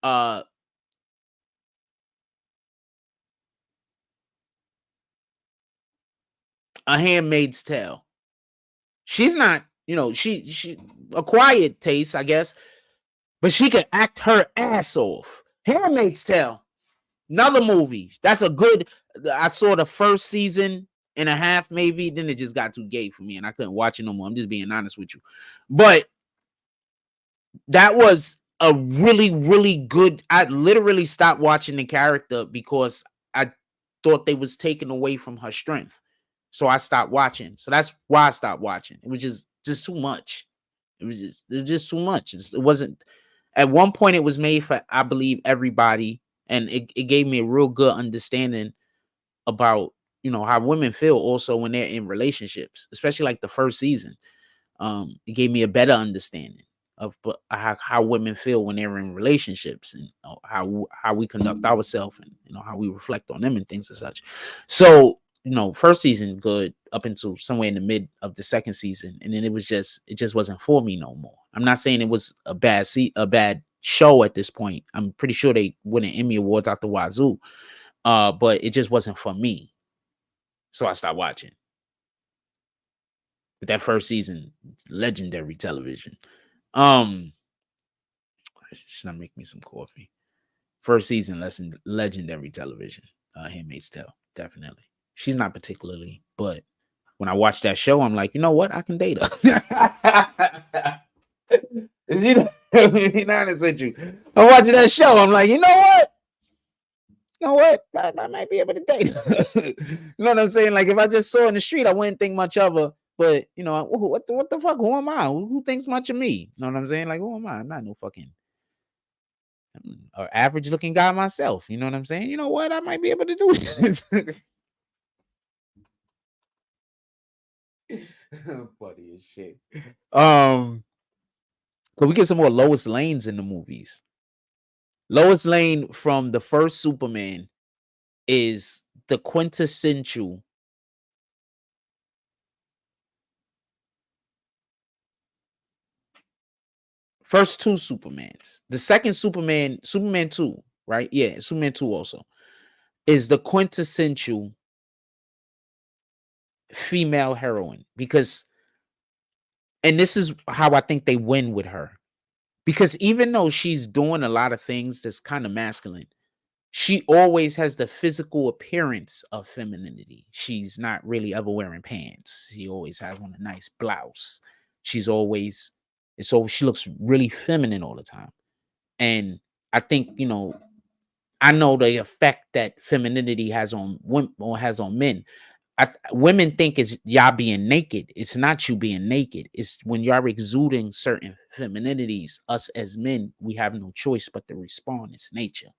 A Handmaid's Tale. She's not, she a quiet taste, I guess. but she could act her ass off. Handmaid's Tale, another movie. That's a good. I saw the first season and a half, maybe. Then it just got too gay for me, and I couldn't watch it no more. I'm just being honest with you. But that was a really, really good. I literally stopped watching the character because I thought they was taking away from her strength. So I stopped watching. So that's why I stopped watching. It was just too much. It was just too much. It wasn't. At one point, it was made for, I believe, everybody, and it gave me a real good understanding about, you know, how women feel also when they're in relationships, especially like the first season. It gave me a better understanding of how women feel when they're in relationships, and how we conduct ourselves, and you know how we reflect on them and things and such. So, you know, first season good up until somewhere in the mid of the second season, and then it just wasn't for me no more. I'm not saying it was a bad show at this point. I'm pretty sure they win an Emmy Awards out the wazoo, but it just wasn't for me. So I stopped watching. But that first season, legendary television. Should I make me some coffee? First season, legendary television. Handmaid's Tale, definitely. She's not particularly, but when I watch that show, I'm like, you know what? I can date her. You know, being honest with you, I'm watching that show. I'm like, you know what? I might be able to date her. You know what I'm saying? Like, if I just saw her in the street, I wouldn't think much of her. But you know, what the fuck? Who am I? Who thinks much of me? You know what I'm saying? Like, who am I? I'm not no fucking average looking guy myself. You know what I'm saying? You know what? I might be able to do this. Funny as shit. So we get some more Lois Lanes in the movies. Lois Lane from the first Superman is the quintessential first two Supermans. The second Superman 2, right? Yeah, Superman 2 also is the quintessential female heroine, because, and this is how I think they win with her, because even though she's doing a lot of things that's kind of masculine, she always has the physical appearance of femininity. She's not really ever wearing pants. She always has on a nice blouse. She's always, so she looks really feminine all the time. And I think, you know, I know the effect that femininity has on women or has on men. Women think it's y'all being naked. It's not you being naked. It's when y'all exuding certain femininities. Us as men, we have no choice but to respond. It's nature.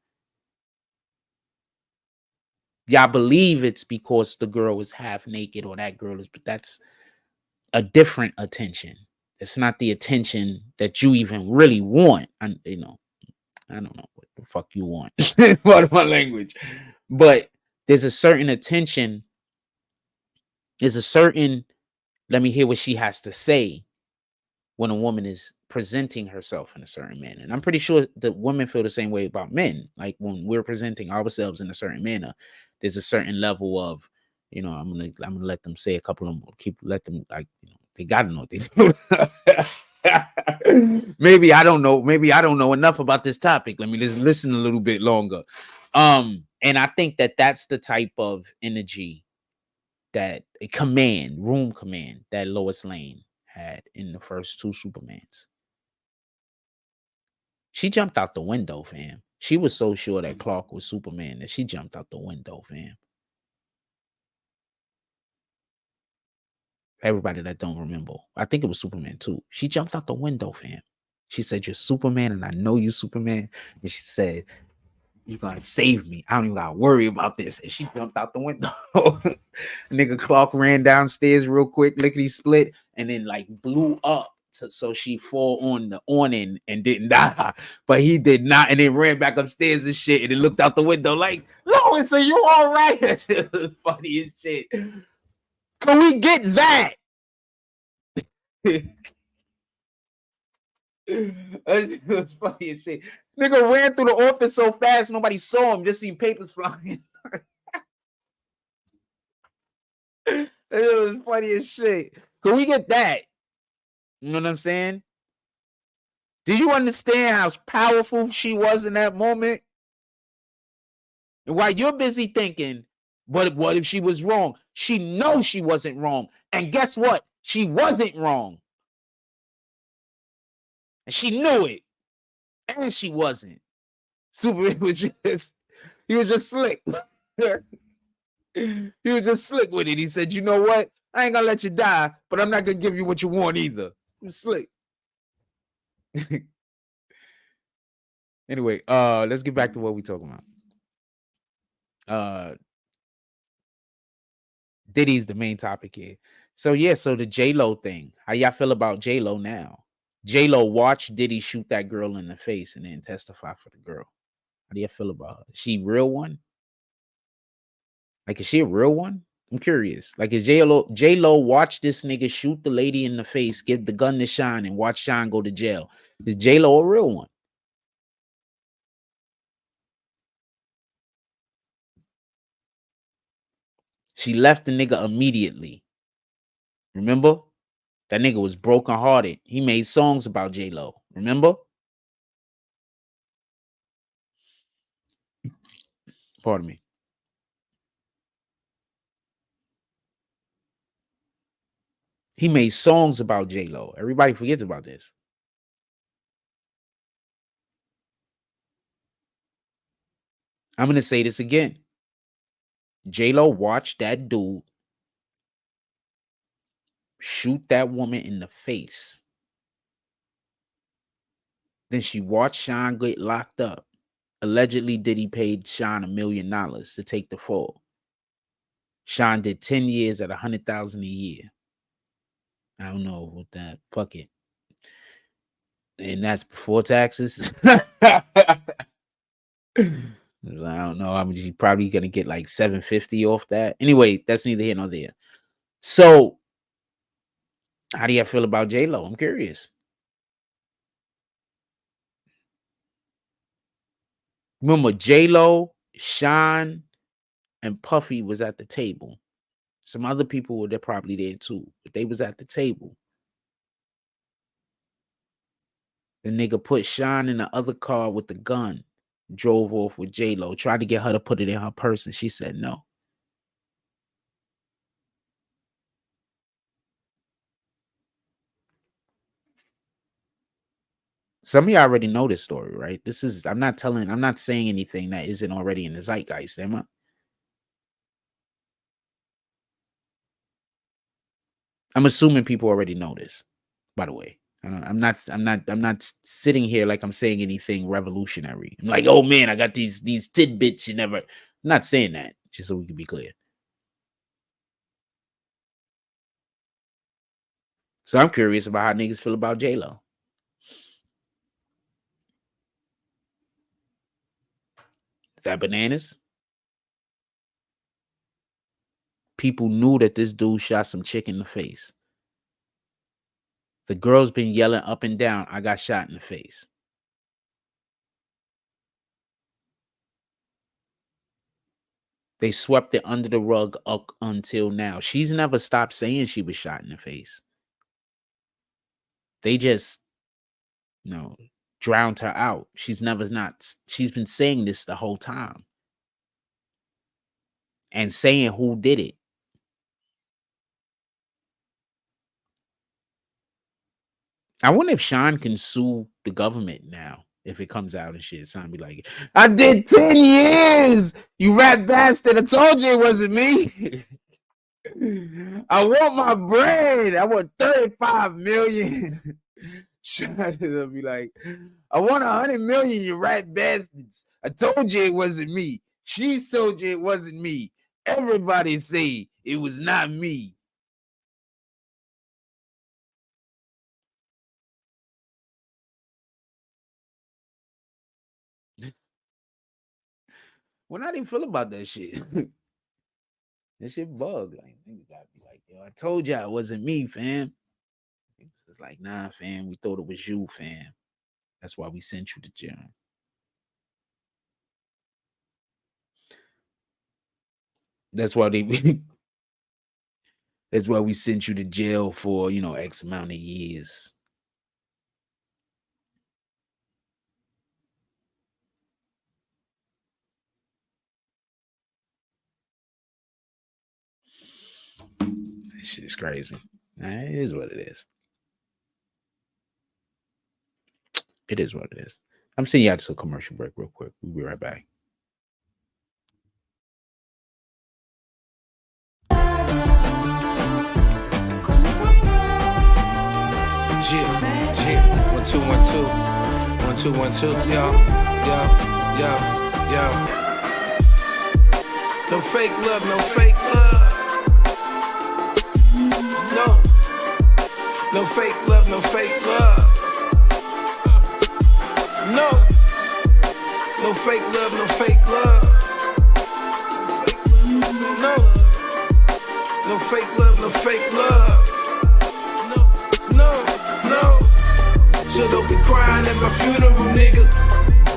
Y'all believe it's because the girl is half naked or that girl is, but that's a different attention. It's not the attention that you even really want. And you know, I don't know what the fuck you want. Part of my language, but there's a certain attention. There's a certain, let me hear what she has to say when a woman is presenting herself in a certain manner. And I'm pretty sure that women feel the same way about men. Like when we're presenting ourselves in a certain manner, there's a certain level of, you know, I'm gonna let them say a couple of them, let them, like, you know, they gotta know what they do. Maybe I don't know. Maybe I don't know enough about this topic. Let me just listen a little bit longer. And I think that that's the type of energy, that room command that Lois Lane had in the first two Supermans. She jumped out the window, fam. She was so sure that Clark was Superman that she jumped out the window, fam. Everybody that don't remember, I think it was Superman 2. She jumped out the window, fam. She said, "You're Superman, and I know you Superman." And she said, "You're gonna save me. I don't even gotta worry about this." And she jumped out the window. Nigga Clark ran downstairs real quick, lickety split, and then like blew up. So she fall on the awning and didn't die, but he did not, and then ran back upstairs and shit, and then looked out the window like, "Lois, are you all right?" Funny as shit. Can we get that? It was funny as shit. Nigga ran through the office so fast nobody saw him. Just seen papers flying. It was funny as shit. Can we get that? You know what I'm saying? Do you understand how powerful she was in that moment? And while you're busy thinking, what if she was wrong? She knows she wasn't wrong. And guess what? She wasn't wrong. And she knew it. And she wasn't. Super was just, he was just slick. He was just slick with it. He said, you know what? I ain't gonna let you die, but I'm not gonna give you what you want either. He was slick. Anyway, let's get back to what we talking about. Diddy's the main topic here. So yeah, so the J-Lo thing. How y'all feel about J-Lo now? J-Lo watched Diddy shoot that girl in the face and then testify for the girl. How do you feel about her? Is she real one? Like, is she a real one? I'm curious. Like, is J-Lo watch this nigga shoot the lady in the face, give the gun to Sean, and watch Sean go to jail? Is J-Lo a real one? She left the nigga immediately. Remember? That nigga was brokenhearted. He made songs about J-Lo. Remember? Pardon me. He made songs about J-Lo. Everybody forgets about this. I'm going to say this again. J-Lo watched that dude shoot that woman in the face. Then she watched Sean get locked up. Allegedly, Diddy paid Sean $1 million to take the fall. Sean did 10 years at $100,000 a year. I don't know what that. Fuck it. And that's before taxes. I don't know. I mean, he's probably gonna get like $750 off that. Anyway, that's neither here nor there. So, how do you feel about J-Lo? I'm curious. Remember, J-Lo, Sean, and Puffy was at the table. Some other people were there, probably there too, but they was at the table. The nigga put Sean in the other car with the gun, drove off with J-Lo, tried to get her to put it in her purse, and she said no. Some of you already know this story, right? I'm not saying anything that isn't already in the zeitgeist, am I? I'm assuming people already know this, by the way. I'm not sitting here like I'm saying anything revolutionary. I'm like, oh man, I got these tidbits you never. I'm not saying that, just so we can be clear. So I'm curious about how niggas feel about J-Lo. Is that bananas? People knew that this dude shot some chick in the face. The girl's been yelling up and down, I got shot in the face. They swept it under the rug up until now. She's never stopped saying she was shot in the face. They just, drowned her out. She's been saying this the whole time. And saying who did it. I wonder if Sean can sue the government now. If it comes out and shit, Sean be like, I did 10 years, you rat bastard. I told you it wasn't me. I want my bread. I want 35 million. Sean will be like, I want 100 million, you rat bastards. I told you it wasn't me. She told you it wasn't me. Everybody say it was not me. Well, how do you feel about that shit? That shit bug. Like, niggas gotta be like, yo, I told y'all it wasn't me, fam. It's like, nah, fam, we thought it was you, fam. That's why we sent you to jail. That's why that's why we sent you to jail for, X amount of years. This shit is crazy. It is what it is. It is what it is. I'm sending you out to a commercial break real quick. We'll be right back.
Yeah. 1 2 1 2 1 2 1 2. Yo. No fake love, no fake love. No fake love, no fake love. No fake love, no fake love. No fake love, no fake love. No. So don't be crying at my funeral, nigga.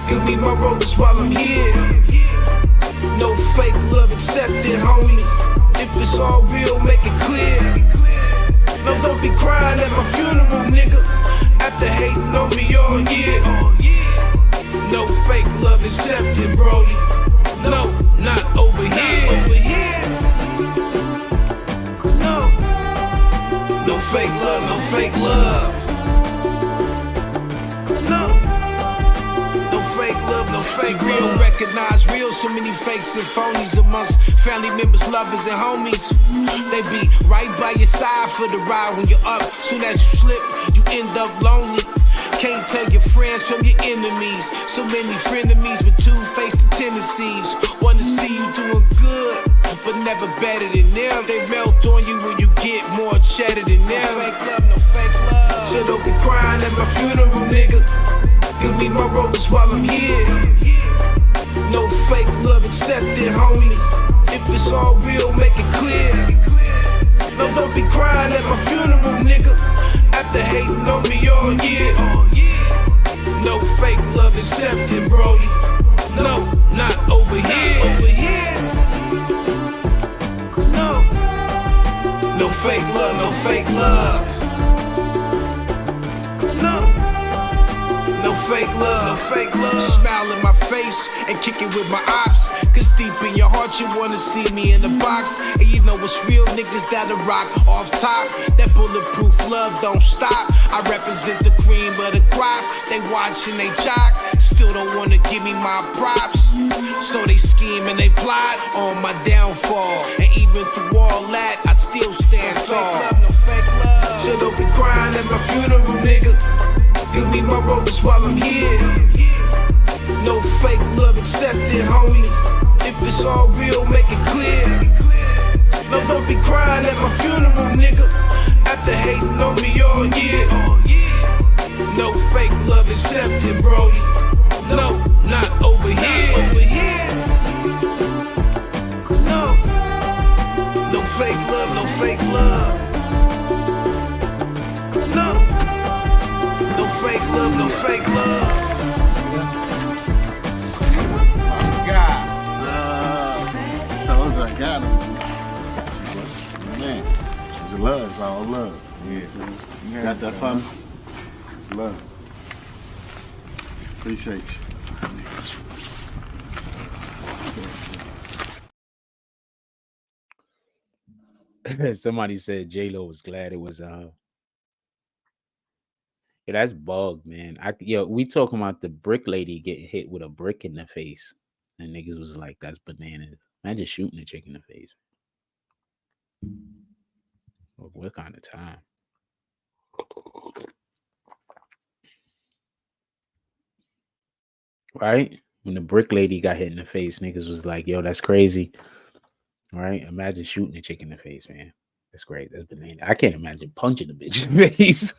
Give me my roses while I'm here. No fake love accepted, homie. If it's all real, make it clear. No, don't be crying at my funeral, nigga. After hating on me all year. No fake love accepted, Brody. No, not over here. No fake love, no fake love. No fake love, no fake love. Real, recognize real, so many fakes and phonies amongst family members, lovers, and homies. They be right by your side for the ride when you're up. Soon as you slip, you end up lonely. Can't tell your friends from your enemies. So many frenemies with two-faced tendencies. Wanna see you doing good, but never better than them. They melt on you when you get more cheddar than them. No fake love, no fake love. So don't be crying at my funeral, nigga. Give me my roses while I'm here. No fake love accepted, homie. If it's all real, make it clear. No, don't be crying at my funeral, nigga. After hating on me all year. No fake love accepted, Brody. No, not over here. No fake love, no fake love. No fake love, no fake love. Smile in my face and kick it with my ops. Cause deep in your heart you wanna see me in the box. And you know it's real niggas that'll rock off top. That bulletproof love don't stop. I represent the cream of the crop. They watching, they jock. Still don't wanna give me my props. So they scheme and they plot on my downfall. And even through all that, I still stand tall. No fake love. So don't be crying at my funeral, nigga. Give me my roses while I'm here. No fake love accepted, homie. If it's all real, make it clear. No, don't be crying at my funeral, nigga. After hating on me all year. No fake love accepted, Brody. No, not over here. No fake love, no fake love. No fake love, no fake love.
God, told you I got him. Man, it's love, it's all love. Yeah. You got that for me? It's love. Appreciate you.
Somebody said J-Lo was glad it was yeah, that's bug, man. We talking about the brick lady getting hit with a brick in the face, and niggas was like, "That's bananas." Imagine shooting a chick in the face. What kind of time? Right? When the brick lady got hit in the face, niggas was like, "Yo, that's crazy." Right? Imagine shooting a chick in the face, man. That's great. That's bananas. I can't imagine punching a bitch in the face.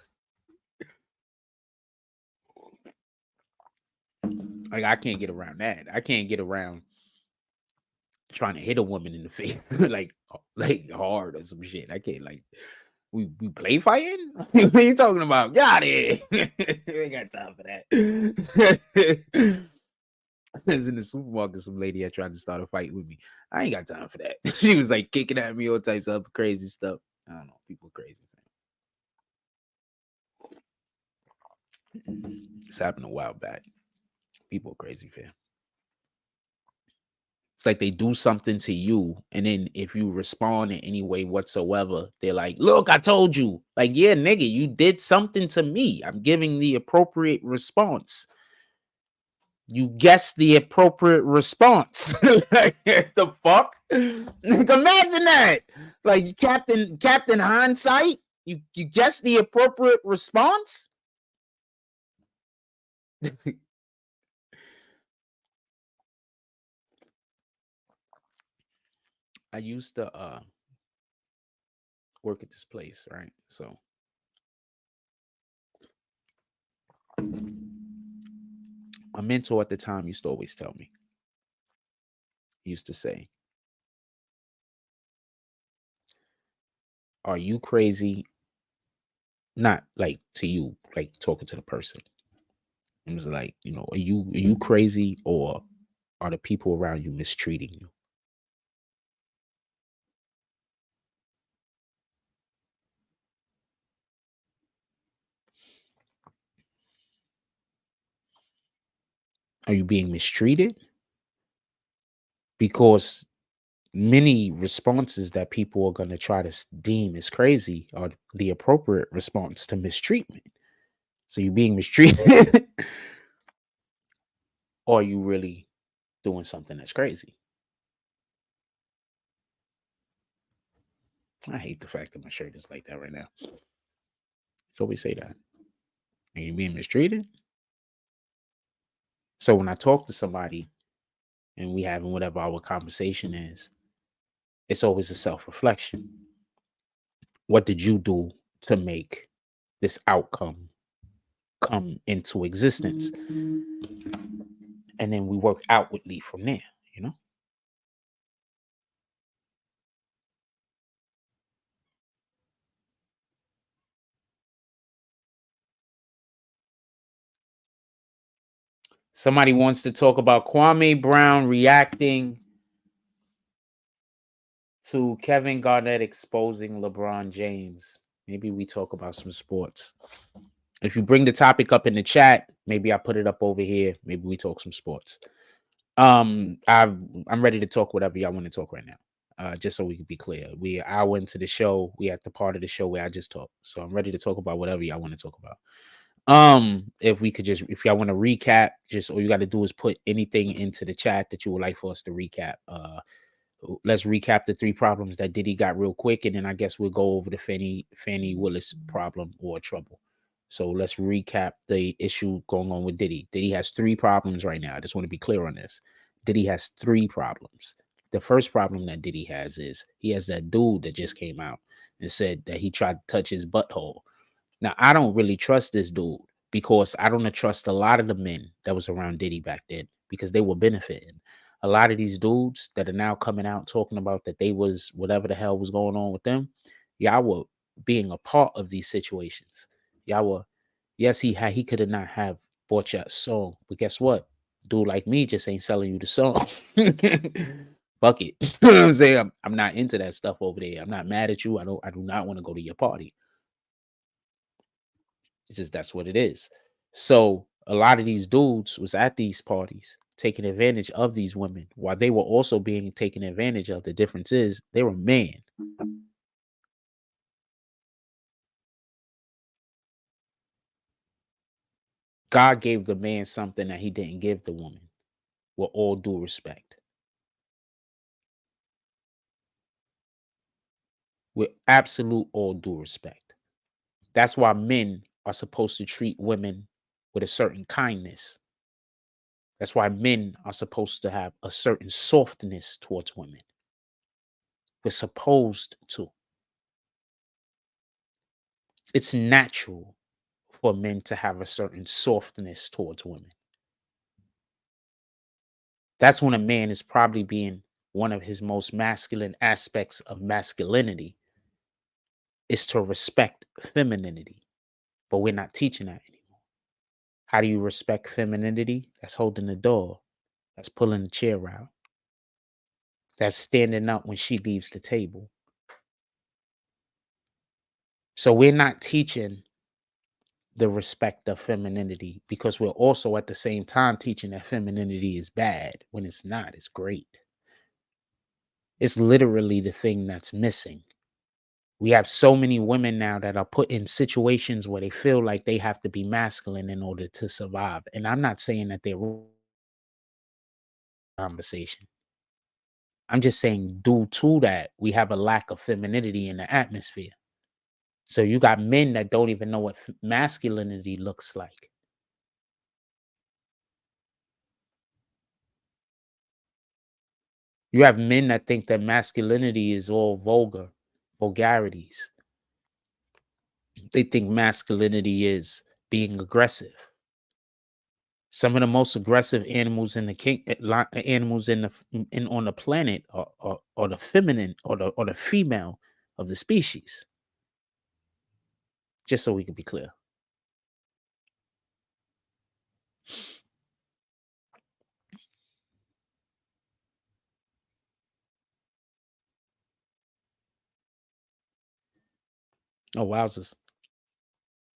Like, I can't get around that. I can't get around trying to hit a woman in the face like hard or some shit. I can't, like, we play fighting? What are you talking about? Got it. We ain't got time for that. I was in the supermarket, some lady had tried to start a fight with me. I ain't got time for that. She was like kicking at me, all types of crazy stuff. I don't know, people crazy. This happened a while back. People crazy, fam. It's like they do something to you, and then if you respond in any way whatsoever, they're like, look, I told you. Like, yeah, nigga, you did something to me. I'm giving the appropriate response. You guessed the appropriate response. Like, the fuck? Like, imagine that. Like, Captain Hindsight, you guessed the appropriate response? I used to work at this place, right? So my mentor at the time used to always tell me, he used to say, are you crazy? Not like to you, like talking to the person. It was like, you know, are you crazy, or are the people around you mistreating you? Are you being mistreated? Because many responses that people are going to try to deem as crazy are the appropriate response to mistreatment. So you're being mistreated, or are you really doing something that's crazy? I hate the fact that my shirt is like that right now. So we say that. Are you being mistreated? So when I talk to somebody and we having whatever our conversation is, it's always a self-reflection. What did you do to make this outcome come into existence? And then we work outwardly from there, you know? Somebody wants to talk about Kwame Brown reacting to Kevin Garnett exposing LeBron James. Maybe we talk about some sports. If you bring the topic up in the chat, maybe I put it up over here. Maybe we talk some sports. I'm ready to talk whatever y'all want to talk right now. Just so we can be clear. We are hour into the show. We at the part of the show where I just talk. So I'm ready to talk about whatever y'all want to talk about. If we could just, if y'all want to recap, just all you got to do is put anything into the chat that you would like for us to recap. Let's recap the 3 problems that Diddy got real quick, and then I guess we'll go over the Fani Willis problem or trouble. So let's recap the issue going on with Diddy. Diddy has 3 problems right now. I just want to be clear on this. Diddy has 3 problems. The first problem that Diddy has is he has that dude that just came out and said that he tried to touch his butthole. Now, I don't really trust this dude because I don't trust a lot of the men that was around Diddy back then because they were benefiting. A lot of these dudes that are now coming out talking about that they was whatever the hell was going on with them, y'all were being a part of these situations. Y'all were, yes, he could have not have bought your song, but guess what? Dude like me just ain't selling you the song. Fuck it. You know what I'm saying? I'm not into that stuff over there. I'm not mad at you. I do not want to go to your party. It's just that's what it is. So a lot of these dudes was at these parties taking advantage of these women while they were also being taken advantage of. The difference is they were men. God gave the man something that he didn't give the woman, with all due respect. With absolute all due respect. That's why men are supposed to treat women with a certain kindness. That's why men are supposed to have a certain softness towards women. We're supposed to. It's natural for men to have a certain softness towards women. That's when a man is probably being one of his most masculine aspects of masculinity is to respect femininity. But we're not teaching that anymore. How do you respect femininity? That's holding the door. That's pulling the chair out. That's standing up when she leaves the table. So we're not teaching the respect of femininity because we're also at the same time teaching that femininity is bad when it's not. It's great. It's literally the thing that's missing. We have so many women now that are put in situations where they feel like they have to be masculine in order to survive. And I'm not saying that they're conversation. I'm just saying, due to that, we have a lack of femininity in the atmosphere. So you got men that don't even know what masculinity looks like. You have men that think that masculinity is all vulgarities. They think masculinity is being aggressive. Some of the most aggressive animals in the animals on the planet are the feminine or the female of the species. Just so we can be clear. Oh, wowzers.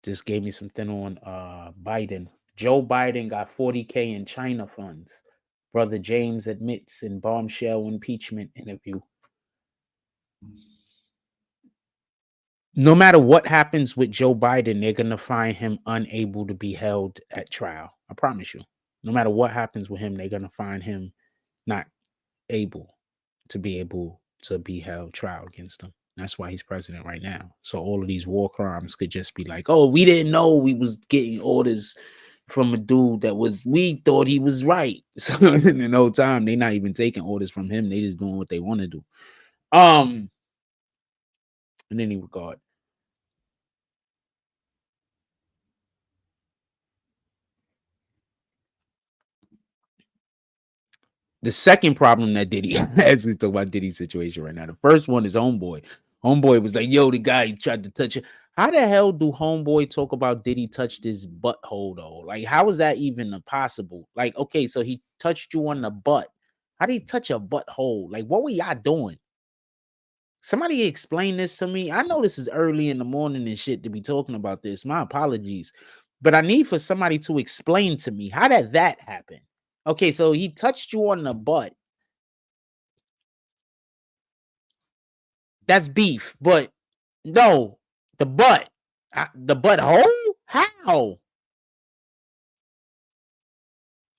Just gave me something on Biden. Joe Biden got 40K in China funds. Brother James admits in bombshell impeachment interview. No matter what happens with Joe Biden, they're going to find him unable to be held at trial. I promise you. No matter what happens with him, they're going to find him not able to be held trial against him. That's why he's president right now. So all of these war crimes could just be like, oh, we didn't know we was getting orders from a dude we thought he was right. So in the whole time, they're not even taking orders from him. They just doing what they want to do. In any regard. The second problem that Diddy has, we talk about Diddy's situation right now. The first one is Homeboy. Homeboy was like, yo, the guy tried to touch it. How the hell do Homeboy talk about Diddy touched his butthole though? Like, how is that even possible? Like, okay, so he touched you on the butt. How did he touch a butthole? Like, what were y'all doing? Somebody explain this to me. I know this is early in the morning and shit to be talking about this. My apologies. But I need for somebody to explain to me, how did that happen? Okay, so he touched you on the butt. That's beef, but no, the butt. The butthole? How?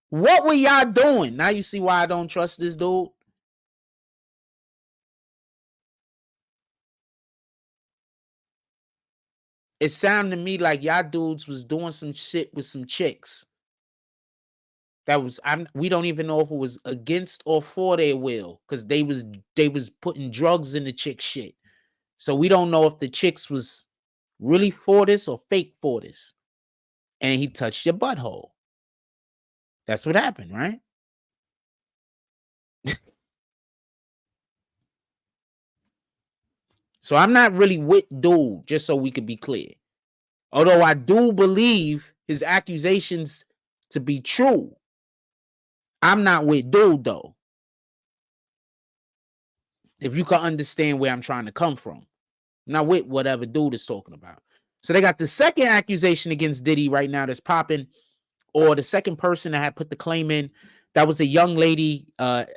What were y'all doing? Now you see why I don't trust this dude. It sounded to me like y'all dudes was doing some shit with some chicks. That was we don't even know if it was against or for their will, because they was putting drugs in the chick shit. So we don't know if the chicks was really for this or fake for this. And he touched your butthole. That's what happened, right? So I'm not really with dude, just so we could be clear. Although I do believe his accusations to be true, I'm not with dude though. If you can understand where I'm trying to come from. I'm not with whatever dude is talking about. So they got the second accusation against Diddy right now that's popping, or the second person that had put the claim in. That was a young lady.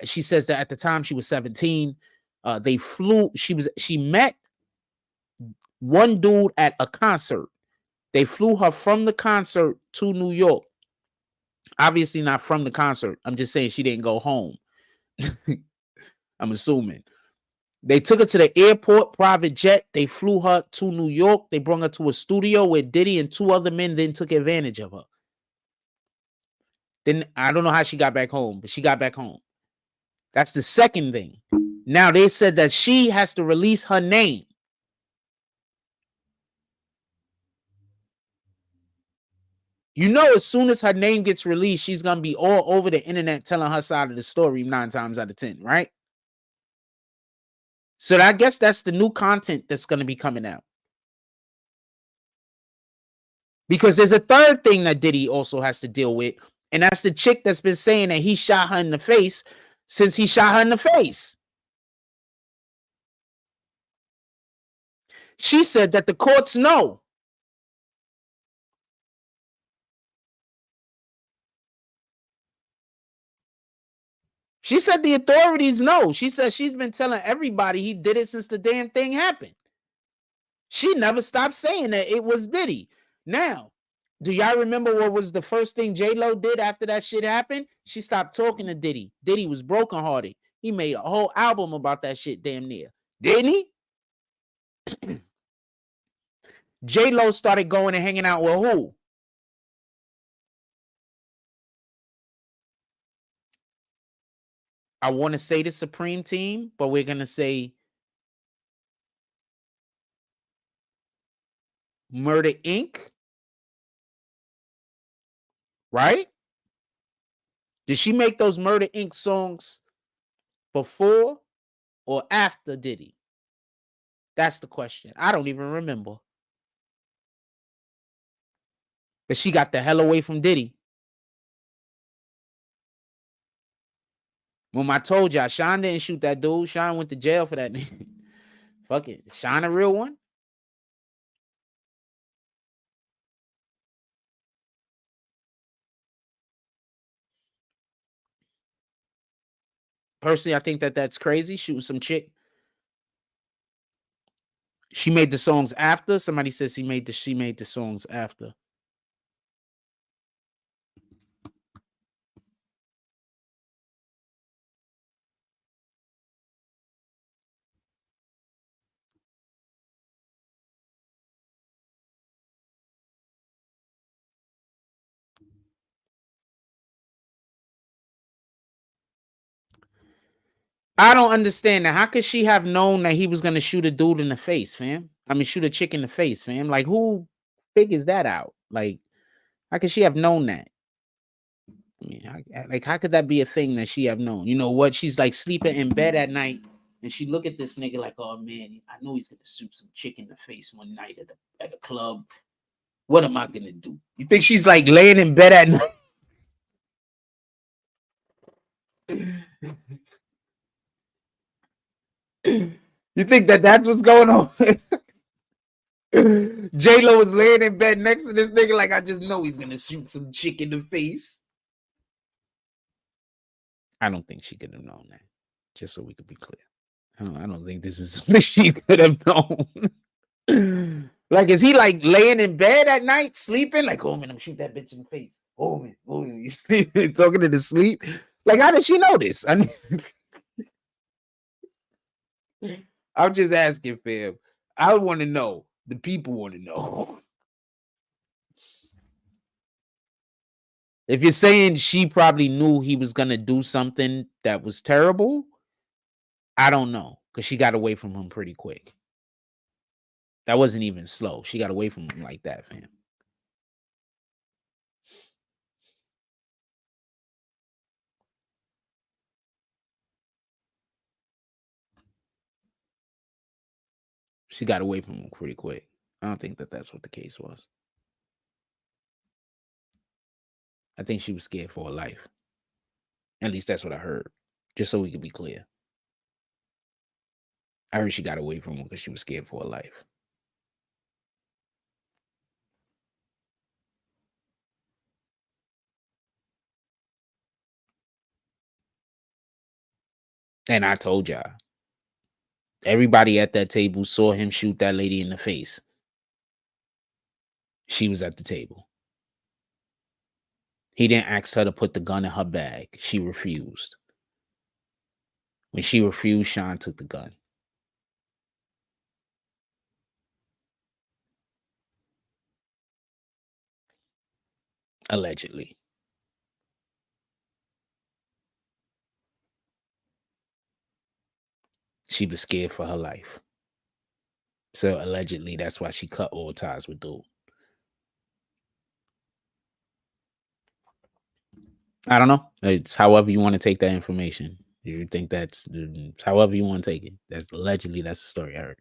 She says that at the time she was 17. She met one dude at a concert. They flew her from the concert to New York. Obviously not from the concert. I'm just saying she didn't go home. I'm assuming. They took her to the airport, private jet. They flew her to New York. They brought her to a studio where Diddy and two other men then took advantage of her. Then I don't know how she got back home, but she got back home. That's the second thing. Now they said that she has to release her name. You know, as soon as her name gets released, she's going to be all over the internet telling her side of the story 9 times out of 10, right? So I guess that's the new content that's going to be coming out. Because there's a third thing that Diddy also has to deal with, and that's the chick that's been saying that he shot her in the face since he shot her in the face. She said that the courts know. She said the authorities know. She said she's been telling everybody he did it since the damn thing happened. She never stopped saying that it was Diddy. Now, do y'all remember what was the first thing J-Lo did after that shit happened? She stopped talking to Diddy. Diddy was brokenhearted. He made a whole album about that shit damn near. Didn't he? J-Lo started going and hanging out with who? I want to say the Supreme Team, but we're going to say Murder Inc. Right? Did she make those Murder Inc. songs before or after Diddy? That's the question. I don't even remember. But she got the hell away from Diddy. When I told y'all, Sean didn't shoot that dude. Sean went to jail for that. Fuck it. Sean a real one? Personally, I think that that's crazy. Shooting some chick. She made the songs after. Somebody says she made the songs after. I don't understand that. How could she have known that he was gonna shoot a dude in the face, fam? I mean, shoot a chick in the face, fam. Like, who figures that out? Like, how could she have known that? I mean, like, how could that be a thing that she have known? You know what? She's like sleeping in bed at night, and she look at this nigga like, oh man, I know he's gonna shoot some chick in the face one night at a club. What am I gonna do? You think she's like laying in bed at night? You think that that's what's going on? J-Lo was laying in bed next to this nigga like, I just know he's gonna shoot some chick in the face. I don't think she could have known that. Just so we could be clear. I don't think this is something she could have known. Like, is he like laying in bed at night, sleeping? Like, oh man, I'm shoot that bitch in the face. Oh man, he's sleeping, talking to the sleep. Like, how did she know this? I mean, I'm just asking, fam. I want to know. The people want to know. If you're saying she probably knew he was going to do something that was terrible, I don't know. Because she got away from him pretty quick. That wasn't even slow. She got away from him like that, fam. She got away from him pretty quick. I don't think that that's what the case was. I think she was scared for her life. At least that's what I heard. Just so we could be clear. I heard she got away from him because she was scared for her life. And I told y'all. Everybody at that table saw him shoot that lady in the face. She was at the table. He didn't ask her to put the gun in her bag. She refused. When she refused, Sean took the gun. Allegedly. She was scared for her life. So allegedly, that's why she cut all ties with dude. I don't know. It's however you want to take that information. You think that's however you want to take it. That's allegedly, that's the story I heard.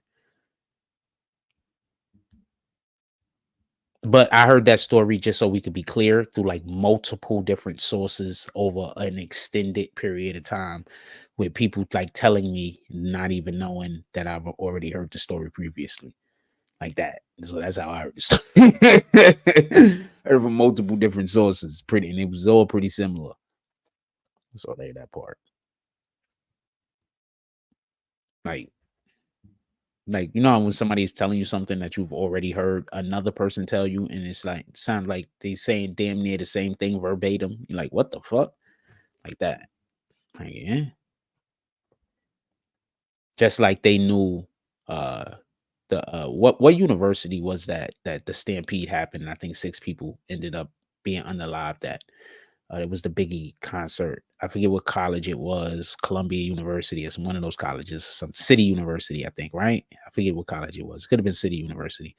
But I heard that story just so we could be clear through like multiple different sources over an extended period of time with people like telling me, not even knowing that I've already heard the story previously. Like that. So that's how I heard the story. Heard from multiple different sources. And it was all pretty similar. So there that part. Like you know when somebody's telling you something that you've already heard another person tell you, and it's like sound like they saying damn near the same thing verbatim. You're like, what the fuck? Like that. Like, yeah. Just like they knew what university was that the stampede happened. I think 6 people ended up being unalived at. It was the Biggie concert. I forget what college it was. Columbia University. It's one of those colleges. Some City University, I think, right? I forget what college it was. It could have been City University.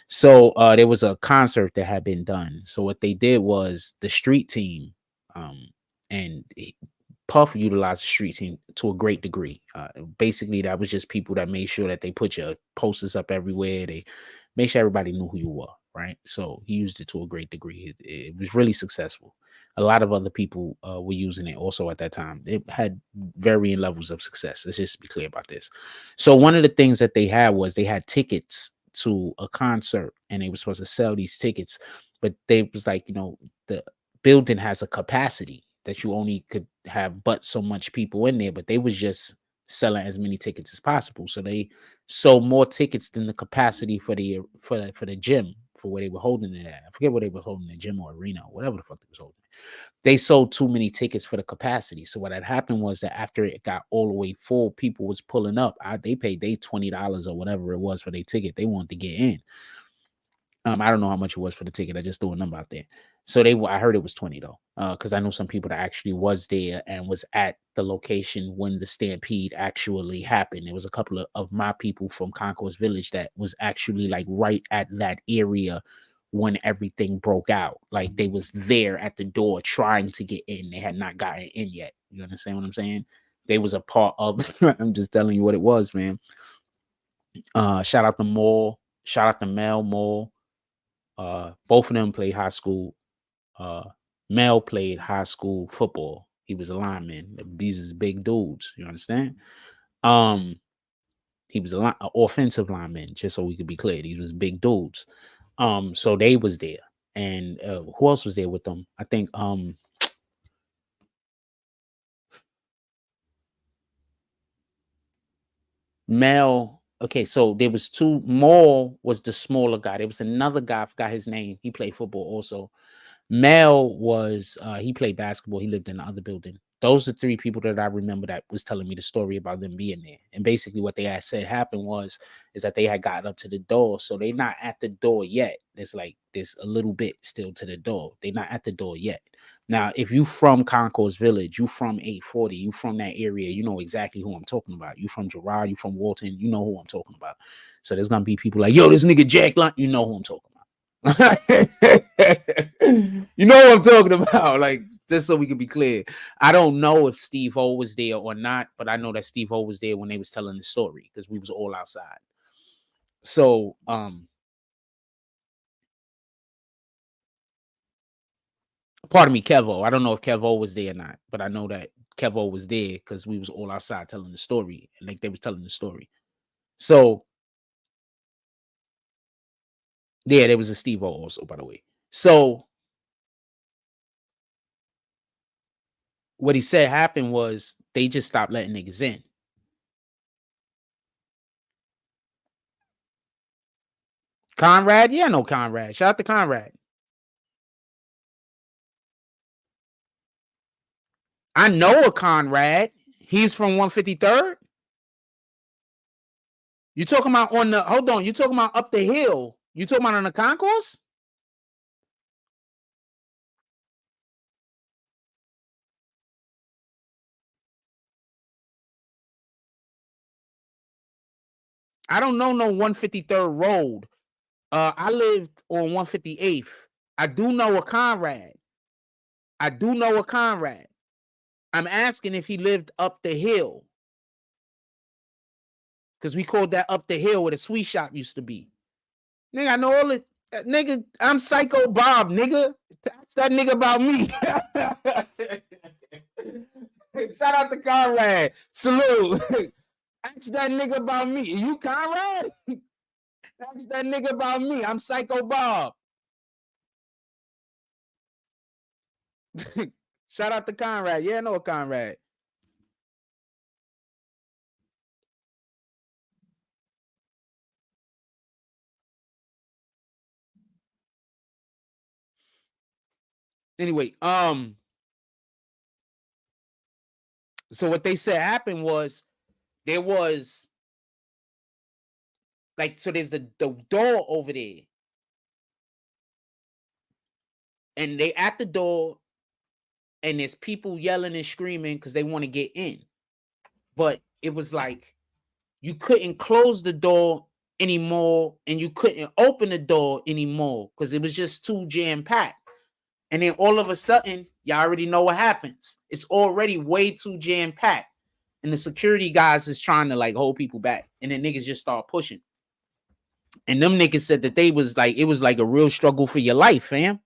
So there was a concert that had been done. So what they did was the street team, and Puff utilized the street team to a great degree. Basically, that was just people that made sure that they put your posters up everywhere. They made sure everybody knew who you were, right? So he used it to a great degree. It was really successful. A lot of other people were using it also at that time. It had varying levels of success. Let's just be clear about this. So one of the things that they had was they had tickets to a concert, and they were supposed to sell these tickets, but they was like, the building has a capacity that you only could have but so much people in there, but they was just selling as many tickets as possible. So they sold more tickets than the capacity for the gym for where they were holding it at. I forget where they were holding the gym or arena or whatever the fuck they was holding. They sold too many tickets for the capacity. So what had happened was that after it got all the way full, people was pulling up. They paid they $20 or whatever it was for their ticket. They wanted to get in. I don't know how much it was for the ticket. I just threw a number out there. So I heard it was 20 though, because I know some people that actually was there and was at the location when the stampede actually happened. There was a couple of my people from Concourse Village that was actually like right at that area when everything broke out. Like they was there at the door trying to get in. They had not gotten in yet. You understand what I'm saying? They was a part of. I'm just telling you what it was, man. Shout out to Mall. Shout out to Mel Mall. Both of them played high school. Mel played high school football. He was a lineman. These is big dudes. You understand? He was an offensive lineman, just so we could be clear. These was big dudes. So they was there. And who else was there with them? I think Mel. Okay, so there was 2. Maul was the smaller guy. There was another guy, I forgot his name. He played football also. Mel was he played basketball. He lived in the other building. Those are 3 people that I remember that was telling me the story about them being there. And basically what they had said happened is that they had gotten up to the door. So they're not at the door yet. There's a little bit still to the door. They're not at the door yet. Now, if you from Concourse Village, you from 840, you from that area, you know exactly who I'm talking about. You from Girard, you from Walton, you know who I'm talking about. So there's gonna be people like, yo, this nigga Jack Lunt, you know who I'm talking about. You know what I'm talking about, like, just so we can be clear. I don't know if Steve O was there or not, but I know that Steve O was there when they was telling the story because we was all outside. So pardon me, Kevo. I don't know if Kevo was there or not, but I know that Kevo was there because we was all outside telling the story, like they was telling the story. So yeah, there was a Steve O also, by the way. So what he said happened was they just stopped letting niggas in. Conrad, yeah, I know Conrad. Shout out to Conrad. I know a Conrad. He's from 153rd. You talking about on the hold on? You talking about up the hill? You talking about on the concourse? I don't know no 153rd road. I lived on 158th. I do know a Conrad. I'm asking if he lived up the hill. Because we called that up the hill where the sweet shop used to be. Nigga, I know all it. Nigga, I'm Psycho Bob, nigga. That's that nigga about me. Shout out to Conrad. Salute. Ask that nigga about me. Are you Conrad? Ask that nigga about me. I'm Psycho Bob. Shout out to Conrad. Yeah, I know a Conrad. Anyway, so what they said happened was there was like, so there's the door over there, and they at the door, and there's people yelling and screaming because they want to get in, but it was like you couldn't close the door anymore, and you couldn't open the door anymore because it was just too jam-packed. And then all of a sudden, y'all already know what happens. It's already way too jam-packed. And the security guys is trying to like hold people back. And then niggas just start pushing. And them niggas said that they was like, it was like a real struggle for your life, fam.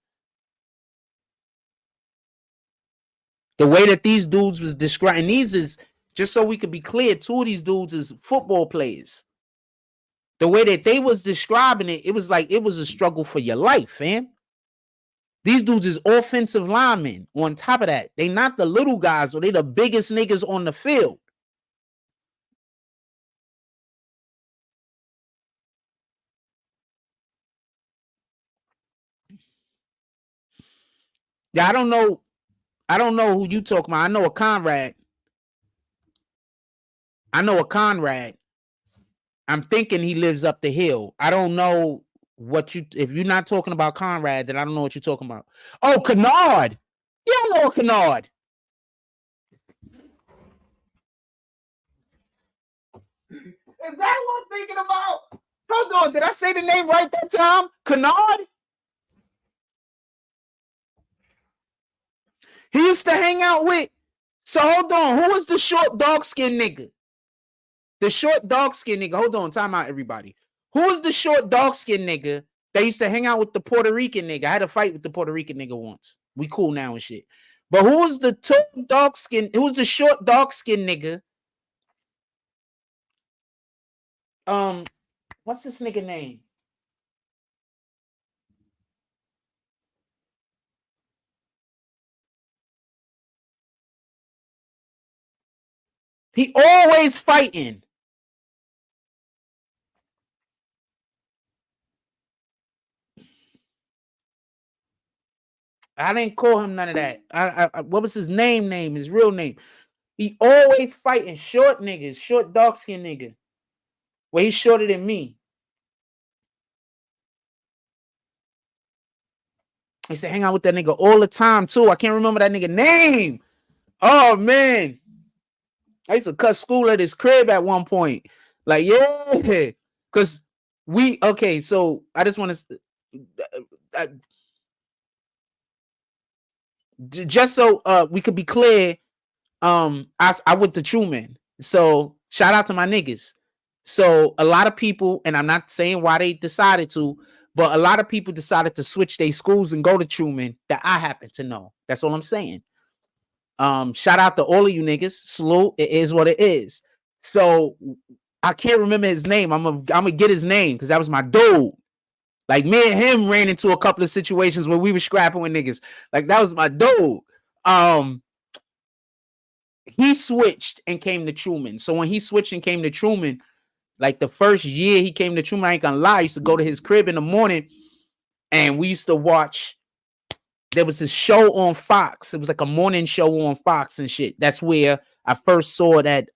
The way that these dudes was describing, these is, just so we could be clear, 2 of these dudes is football players. The way that they was describing it, it was like it was a struggle for your life, fam. These dudes is offensive linemen. On top of that, they not the little guys, or they the biggest niggas on the field. Yeah, I don't know who you talking about. I know a Conrad. I'm thinking he lives up the hill. I don't know what you, if you're not talking about Conrad, then I don't know what you're talking about. Oh, Kennard. You don't know Kennard. Is that what I'm thinking about? Hold on, did I say the name right that time? Kennard? He used to hang out with, so hold on, who was the short dark-skinned nigga? The short dark-skinned nigga, hold on, time out everybody. Who was the short dark-skinned nigga that used to hang out with the Puerto Rican nigga? I had a fight with the Puerto Rican nigga once. We cool now and shit. But who was the dark-skinned, who was the short dark-skinned nigga? What's this nigga name? He always fighting. I didn't call him none of that. What was his name? His real name. He always fighting short niggas, short dark skin nigga. Well, he's shorter than me. I used to hang out with that nigga all the time too. I can't remember that nigga name. Oh man, I used to cut school at his crib at one point. Like, yeah, because okay. So I just want to, just so we could be clear. I went to Truman, so shout out to my niggas. So a lot of people, and I'm not saying why they decided to, but a lot of people decided to switch their schools and go to Truman that I happen to know. That's all I'm saying. Shout out to all of you niggas. Salute. It is what it is. So I can't remember his name. I'm gonna get his name because that was my dude. Like, me and him ran into a couple of situations where we were scrapping with niggas. Like, that was my dude. He switched and came to Truman. So when he switched and came to Truman, like the first year he came to Truman, I ain't gonna lie, I used to go to his crib in the morning and we used to watch. There was this show on Fox. It was like a morning show on Fox and shit. That's where I first saw that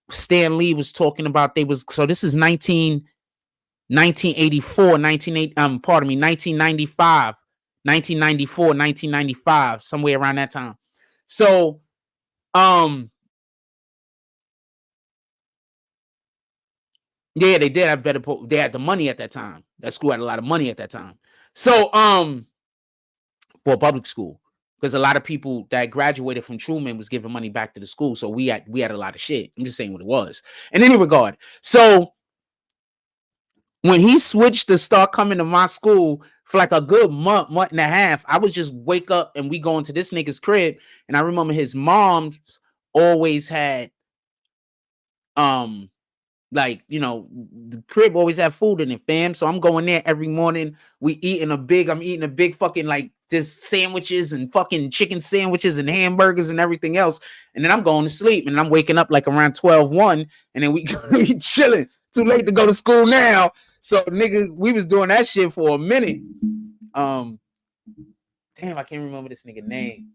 Stan Lee was talking about so this is 1984, 1995, 1994, 1995, somewhere around that time. So yeah, they did have they had the money at that time. That school had a lot of money at that time. So for public school, because a lot of people that graduated from Truman was giving money back to the school. So we had a lot of shit. I'm just saying what it was. In any regard, so when he switched to start coming to my school for like a good month and a half, I would just wake up and we go into this nigga's crib. And I remember his mom's always had, like, you know, the crib always had food in it, fam. So I'm going there every morning. I'm eating a big fucking like just sandwiches and fucking chicken sandwiches and hamburgers and everything else. And then I'm going to sleep and I'm waking up like around 12:01 and then we chilling. Too late to go to school now. So nigga, we was doing that shit for a minute. Damn, I can't remember this nigga name.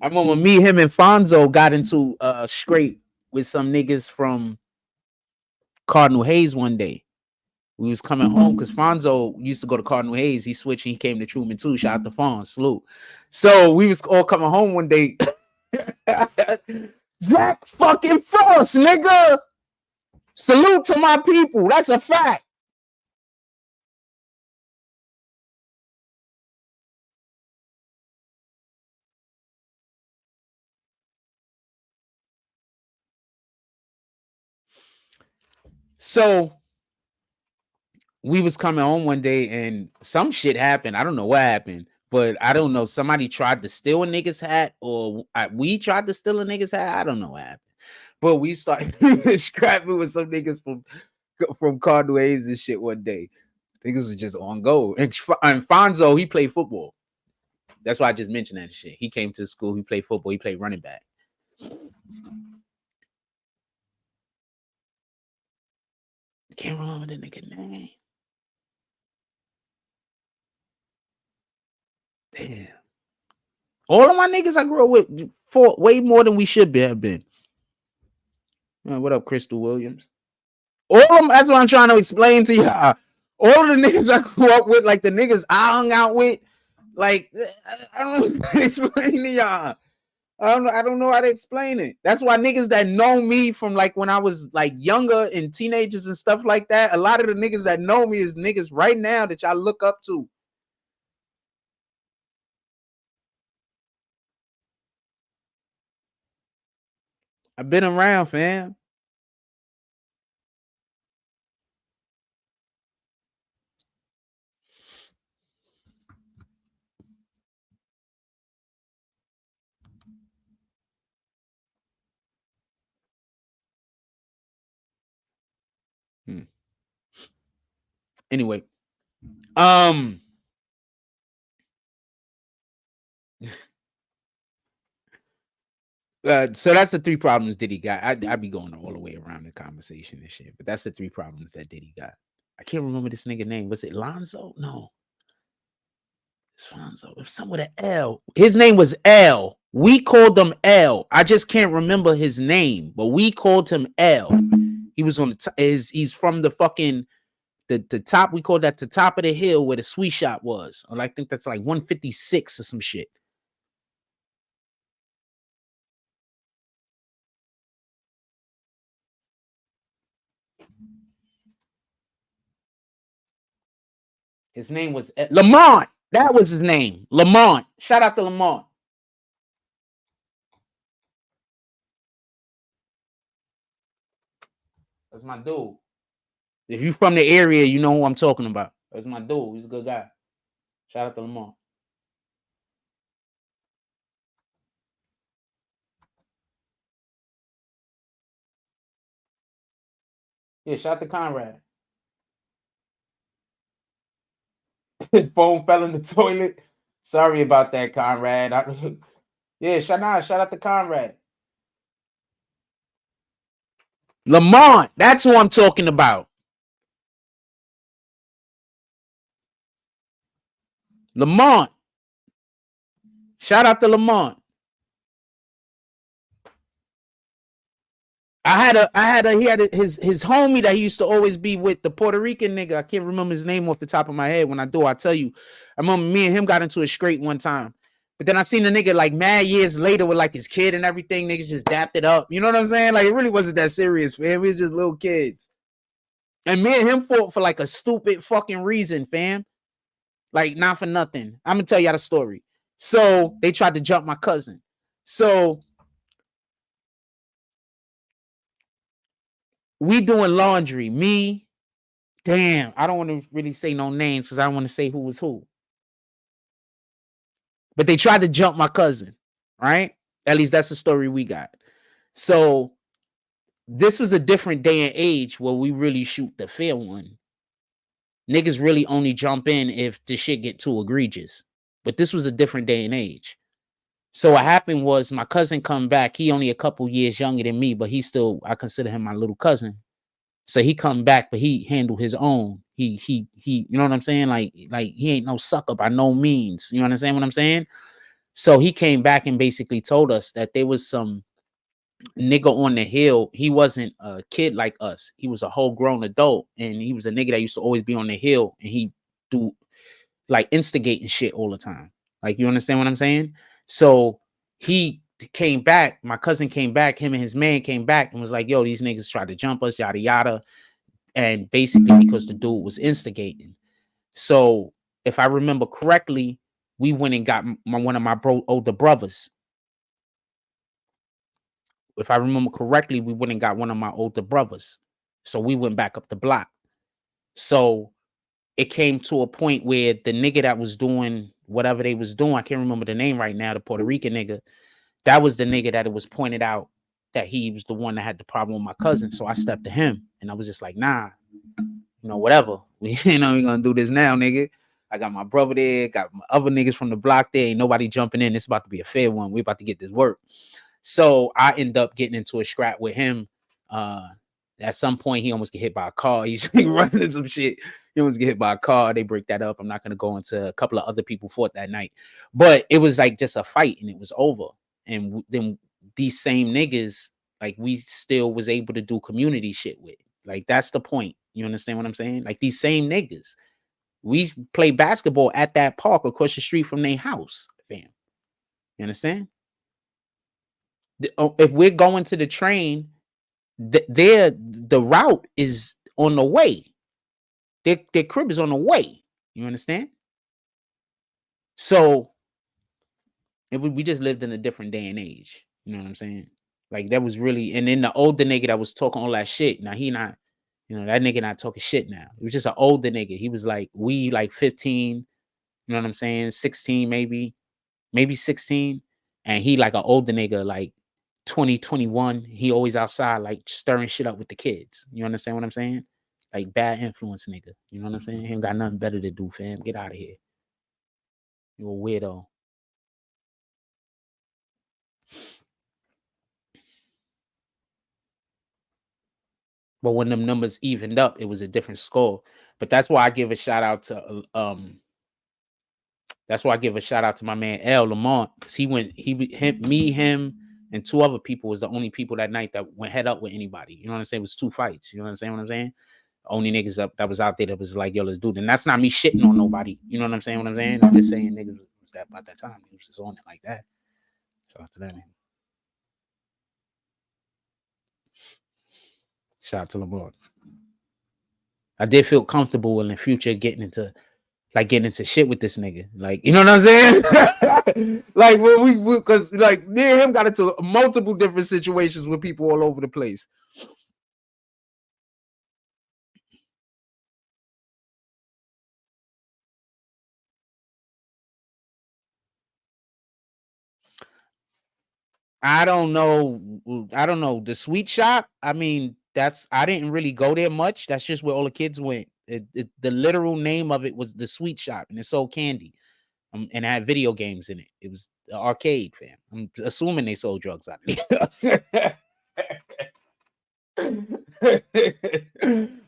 I remember me, him, and Fonzo got into scrape with some niggas from Cardinal Hayes one day. We was coming home because Fonzo used to go to Cardinal Hayes. He switched and he came to Truman too. Shout out to Fonz, salute. So we was all coming home one day. Jack fucking Frost, nigga. Salute to my people. That's a fact. So we was coming home one day and some shit happened. I don't know what happened, but I don't know. Somebody tried to steal a nigga's hat, or we tried to steal a nigga's hat. I don't know what happened. But we started scrapping with some niggas from Cardinal Hayes and shit one day. Niggas was just on go. And Fonzo, he played football. That's why I just mentioned that shit. He came to the school, he played football, he played running back. Can't remember the nigga name. Damn. All of my niggas I grew up with fought way more than we should have been. Man, what up, Crystal Williams? All of them, that's what I'm trying to explain to y'all. All of the niggas I grew up with, like the niggas I hung out with, like, I don't know how to explain to y'all. I don't know how to explain it. That's why niggas that know me from like when I was like younger and teenagers and stuff like that, a lot of the niggas that know me is niggas right now that y'all look up to. I've been around, fam. Anyway, so that's the three problems Diddy got. I'd be going all the way around the conversation and shit, but that's the three problems that Diddy got. I can't remember this nigga name. Was it Lonzo? No. It's Lonzo. It was some with an L. His name was L. We called him L. I just can't remember his name, but we called him L. He was on the he's from the fucking the top. We called that the top of the hill where the sweet shop was. Or I think that's like 156 or some shit. His name was Lamont. That was his name. Lamont. Shout out to Lamont. That's my dude. If you from the area, you know who I'm talking about. That's my dude. He's a good guy. Shout out to Lamont. Yeah, shout out to Conrad. His phone fell in the toilet. Sorry about that, Conrad. Yeah, shout out to Conrad. Lamont, that's who I'm talking about. Lamont. Shout out to Lamont. He had his homie that he used to always be with, the Puerto Rican nigga. I can't remember his name off the top of my head. When I do, I'll tell you. I remember me and him got into a scrape one time. But then I seen the nigga like mad years later with like his kid and everything. Niggas just dapped it up. You know what I'm saying? Like it really wasn't that serious, man. We was just little kids. And me and him fought for like a stupid fucking reason, fam. Like not for nothing. I'm gonna tell y'all the story. So they tried to jump my cousin. So we doing laundry. Me, damn, I don't want to really say no names because I don't want to say who was who. But they tried to jump my cousin, right? At least that's the story we got. So this was a different day and age where we really shoot the fair one. Niggas really only jump in if the shit get too egregious. But this was a different day and age. So what happened was my cousin come back. He only a couple years younger than me, but he still, I consider him my little cousin. So he come back, but he handled his own. He, you know what I'm saying? Like he ain't no sucker by no means. You understand what I'm saying? So he came back and basically told us that there was some nigga on the hill. He wasn't a kid like us. He was a whole grown adult, and he was a nigga that used to always be on the hill, and he do like instigating shit all the time. Like, you understand what I'm saying? So he came back. My cousin came back. Him and his man came back and was like, "Yo, these niggas tried to jump us, yada yada." And basically because the dude was instigating. So if I remember correctly, we went and got one of my older brothers. If I remember correctly, we went and got one of my older brothers. So we went back up the block. So it came to a point where the nigga that was doing whatever they was doing, I can't remember the name right now, the Puerto Rican nigga, that was the nigga that it was pointed out that he was the one that had the problem with my cousin. So I stepped to him and I was just like, nah, you know, whatever. We we're gonna do this now, nigga. I got my brother there, got my other niggas from the block there. Ain't nobody jumping in. It's about to be a fair one. We about to get this work. So I end up getting into a scrap with him. At some point, he almost get hit by a car. He's running into some shit. He almost get hit by a car. They break that up. I'm not gonna go into a couple of other people fought that night, but it was like just a fight and it was over. And then these same niggas, like we still was able to do community shit with. Like that's the point. You understand what I'm saying? Like these same niggas, we play basketball at that park across the street from their house, fam. You understand? If we're going to the train, the route is on the way. Their crib is on the way. You understand? So we just lived in a different day and age. You know what I'm saying? Like that was really, and then the older nigga that was talking all that shit. Now he not, you know, that nigga not talking shit now. It was just an older nigga. He was like, we like 15, you know what I'm saying? 16, maybe 16. And he like an older nigga, like 20, 21. He always outside, like stirring shit up with the kids. You understand what I'm saying? Like bad influence nigga. You know what I'm saying? He ain't got nothing better to do, fam. Get out of here. You're a weirdo. But when them numbers evened up, it was a different score. But that's why I give a shout out to that's why I give a shout out to my man L Lamont, because him, and two other people was the only people that night that went head up with anybody. You know what I'm saying? It was 2 fights. You know what I'm saying? Only niggas that was out there that was like, yo, let's do it. And that's not me shitting on nobody. You know what I'm saying? I'm just saying niggas was that about that time. He was just on it like that. Shout out to that nigga. Shout out to Lamont. I did feel comfortable in the future getting into shit with this nigga. Like, you know what I'm saying? Like when we because like me and him got into multiple different situations with people all over the place. I don't know. The sweet shop. I mean, I didn't really go there much. That's just where all the kids went. The literal name of it was the sweet shop, and it sold candy, and it had video games in it. It was the arcade, fam. I'm assuming they sold drugs out of it.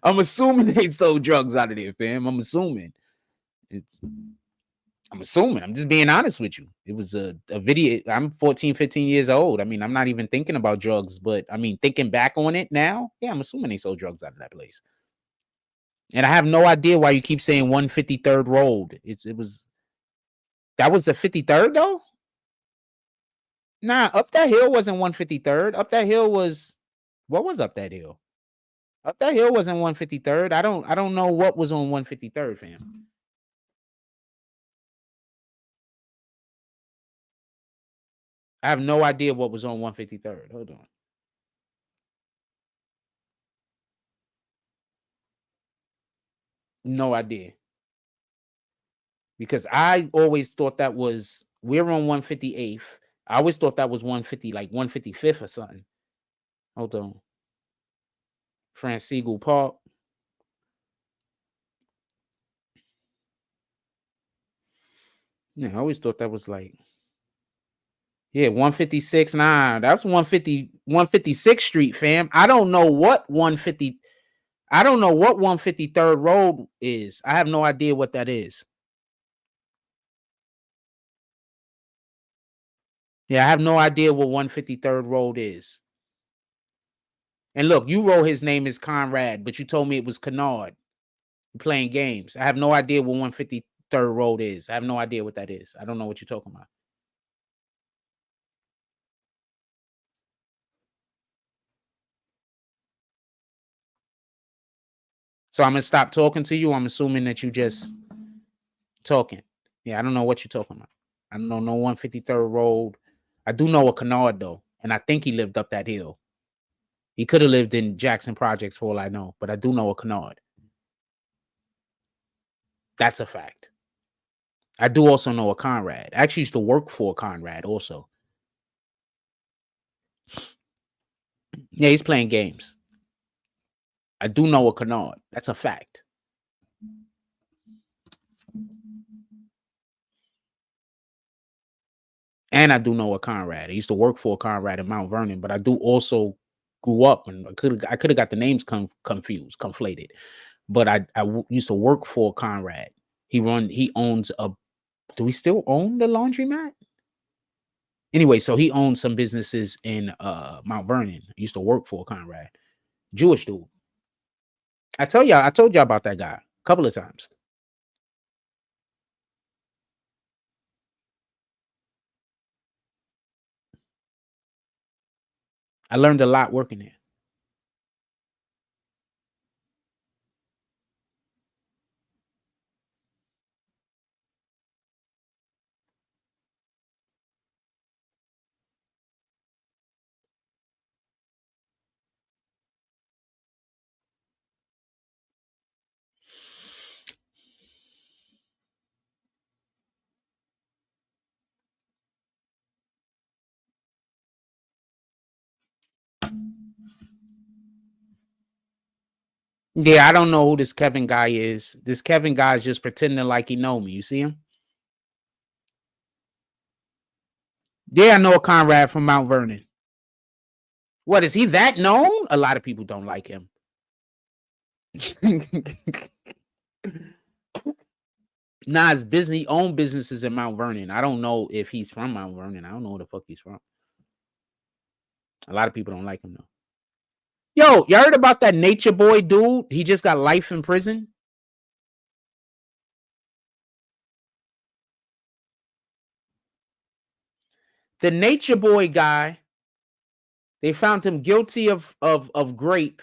I'm assuming they sold drugs out of there, fam. I'm assuming. I'm just being honest with you. It was a video. I'm 14, 15 years old. I mean, I'm not even thinking about drugs, but I mean, thinking back on it now, yeah, I'm assuming they sold drugs out of that place. And I have no idea why you keep saying 153rd Road. That was the 53rd though? Nah, up that hill wasn't 153rd. Up that hill was, what was up that hill? Up that hill wasn't 153rd. I don't know what was on 153rd, fam. I have no idea what was on 153rd. Hold on. No idea. Because I always thought that was, we're on 158th. I always thought that was 150, like 155th or something. Hold on. Francis Park. Yeah, I always thought that was like, yeah, 156. Nah, that's 156th Street, fam. I don't know what 150. I don't know what 153rd Road is. I have no idea what that is. Yeah, I have no idea what 153rd Road is. And look, you wrote his name is Conrad, but you told me it was Kennard. You're playing games. I have no idea what 153rd Road is. I have no idea what that is. I don't know what you're talking about. So I'm going to stop talking to you. I'm assuming that you just talking. Yeah, I don't know what you're talking about. I don't know no 153rd Road. I do know a Kennard, though, and I think he lived up that hill. He could have lived in Jackson Projects for all I know, but I do know a Kennard. That's a fact. I do also know a Conrad. I actually used to work for a Conrad also. Yeah, he's playing games. I do know a Kennard. That's a fact. And I do know a Conrad. I used to work for a Conrad in Mount Vernon, but I do also grew up, and I could have got the names conflated. But I used to work for Conrad. He owns a. Do we still own the laundromat? Anyway, so he owns some businesses in Mount Vernon. I used to work for Conrad. Jewish dude. I told y'all about that guy a couple of times. I learned a lot working there. Yeah, I don't know who this Kevin guy is. This Kevin guy is just pretending like he know me. You see him? Yeah, I know a Conrad from Mount Vernon. What, is he that known? A lot of people don't like him. Nah, his business, he owned businesses in Mount Vernon. I don't know if he's from Mount Vernon. I don't know where the fuck he's from. A lot of people don't like him though. Yo, you heard about that Nature Boy dude? He just got life in prison. The Nature Boy guy, they found him guilty of grape,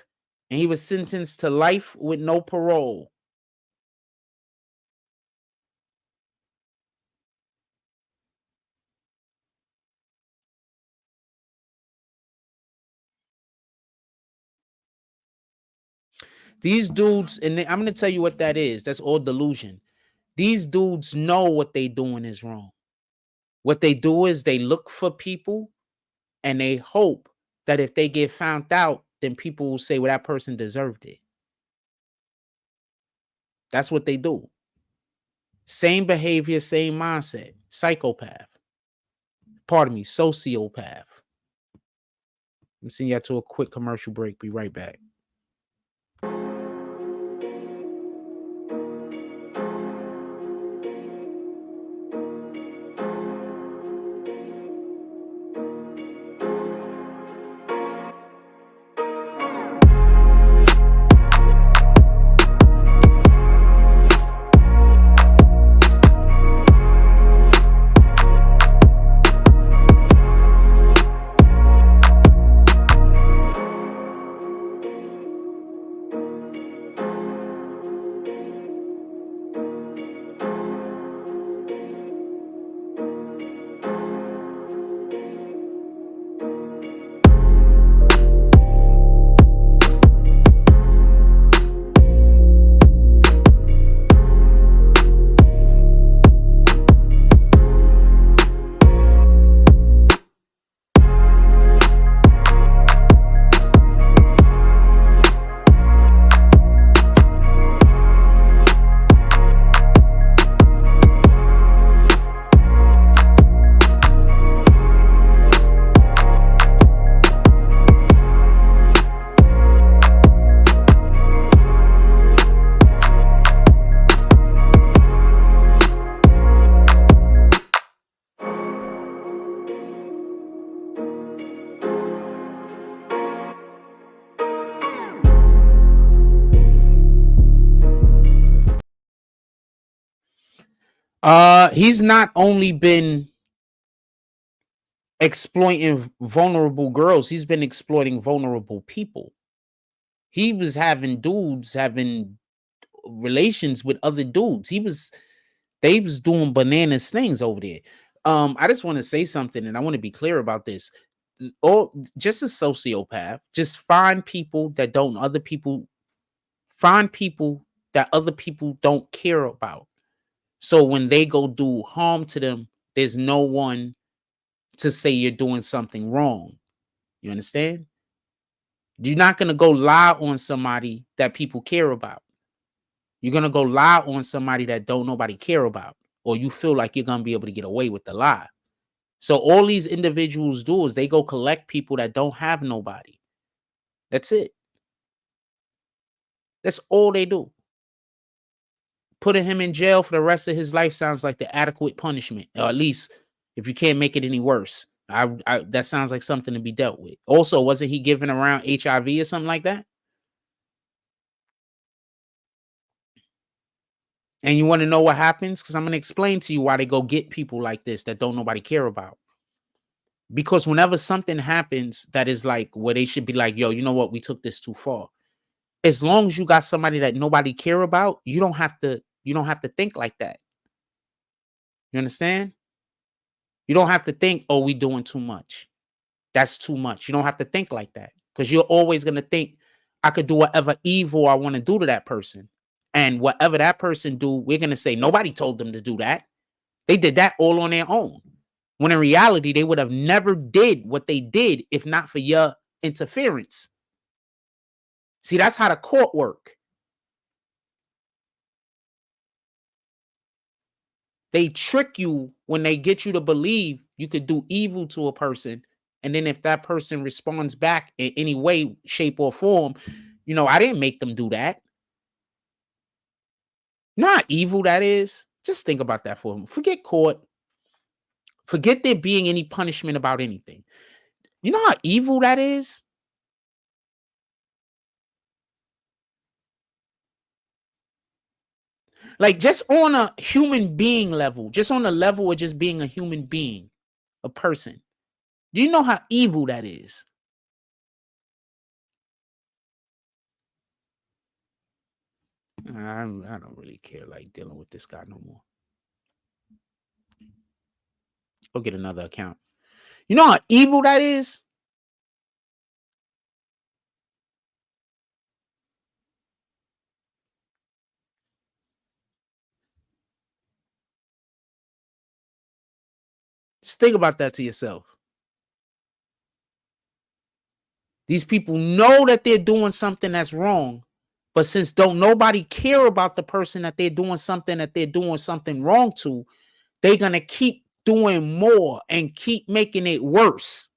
and he was sentenced to life with no parole. These dudes, and I'm going to tell you what that is. That's all delusion. These dudes know what they doing is wrong. What they do is they look for people and they hope that if they get found out, then people will say, well, that person deserved it. That's what they do. Same behavior, same mindset. Psychopath. Pardon me, sociopath. I'm sending you to a quick commercial break. Be right back. He's not only been exploiting vulnerable girls, he's been exploiting vulnerable people. He was having dudes having relations with other dudes. They was doing bananas things over there. I just want to say something, and I want to be clear about this. Or just a sociopath, just find people that other people don't care about. So when they go do harm to them, there's no one to say you're doing something wrong. You understand? You're not going to go lie on somebody that people care about. You're going to go lie on somebody that don't nobody care about, or you feel like you're going to be able to get away with the lie. So all these individuals do is they go collect people that don't have nobody. That's it. That's all they do. Putting him in jail for the rest of his life sounds like the adequate punishment, or at least if you can't make it any worse. That sounds like something to be dealt with. Also, wasn't he giving around HIV or something like that? And you want to know what happens? Because I'm going to explain to you why they go get people like this that don't nobody care about. Because whenever something happens that is like where they should be like, yo, you know what? We took this too far. As long as you got somebody that nobody care about, you don't have to think like that. You understand? You don't have to think, oh, we doing too much. That's too much. You don't have to think like that, because you're always going to think, I could do whatever evil I want to do to that person. And whatever that person do, we're going to say, nobody told them to do that. They did that all on their own. When in reality, they would have never did what they did if not for your interference. See, that's how the court work. They trick you when they get you to believe you could do evil to a person. And then if that person responds back in any way, shape, or form, you know, I didn't make them do that. You know how evil that is? Just think about that for a moment. Forget court. Forget there being any punishment about anything. You know how evil that is? Like, just on a human being level, just on the level of just being a human being, a person. Do you know how evil that is? I don't really care like dealing with this guy no more. Go get another account. You know how evil that is? Just think about that to yourself. These people know that they're doing something that's wrong, but since don't nobody care about the person that they're doing something wrong to, they're going to keep doing more and keep making it worse.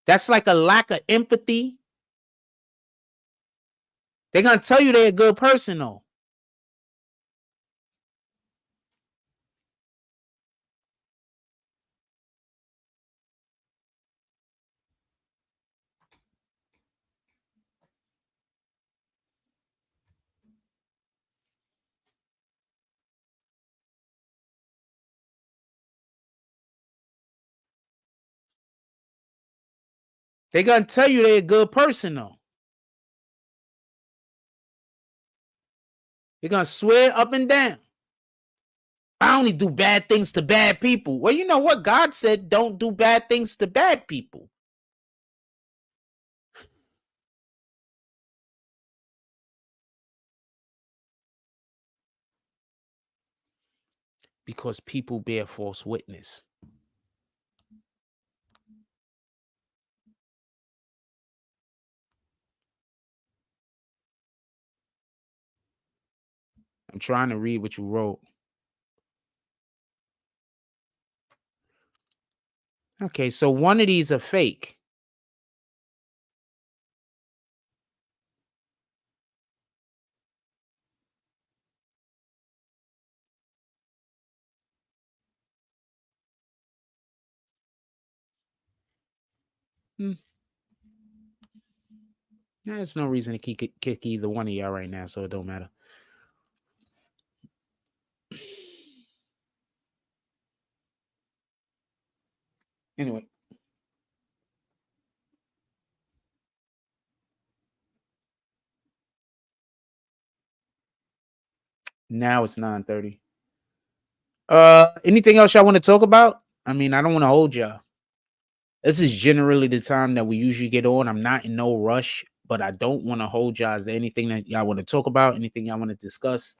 That's like a lack of empathy. They're going to tell you they're a good person, though. They're going to tell you they're a good person, though. They're going to swear up and down. I only do bad things to bad people. Well, you know what? God said don't do bad things to bad people. Because people bear false witness. I'm trying to read what you wrote. Okay, so one of these are fake. There's no reason to kick either one of y'all right now, so it don't matter. Anyway. Now it's 9:30. Anything else y'all want to talk about? I mean, I don't want to hold y'all. This is generally the time that we usually get on. I'm not in no rush, but I don't want to hold y'all. Is there anything that y'all want to talk about? Anything y'all want to discuss?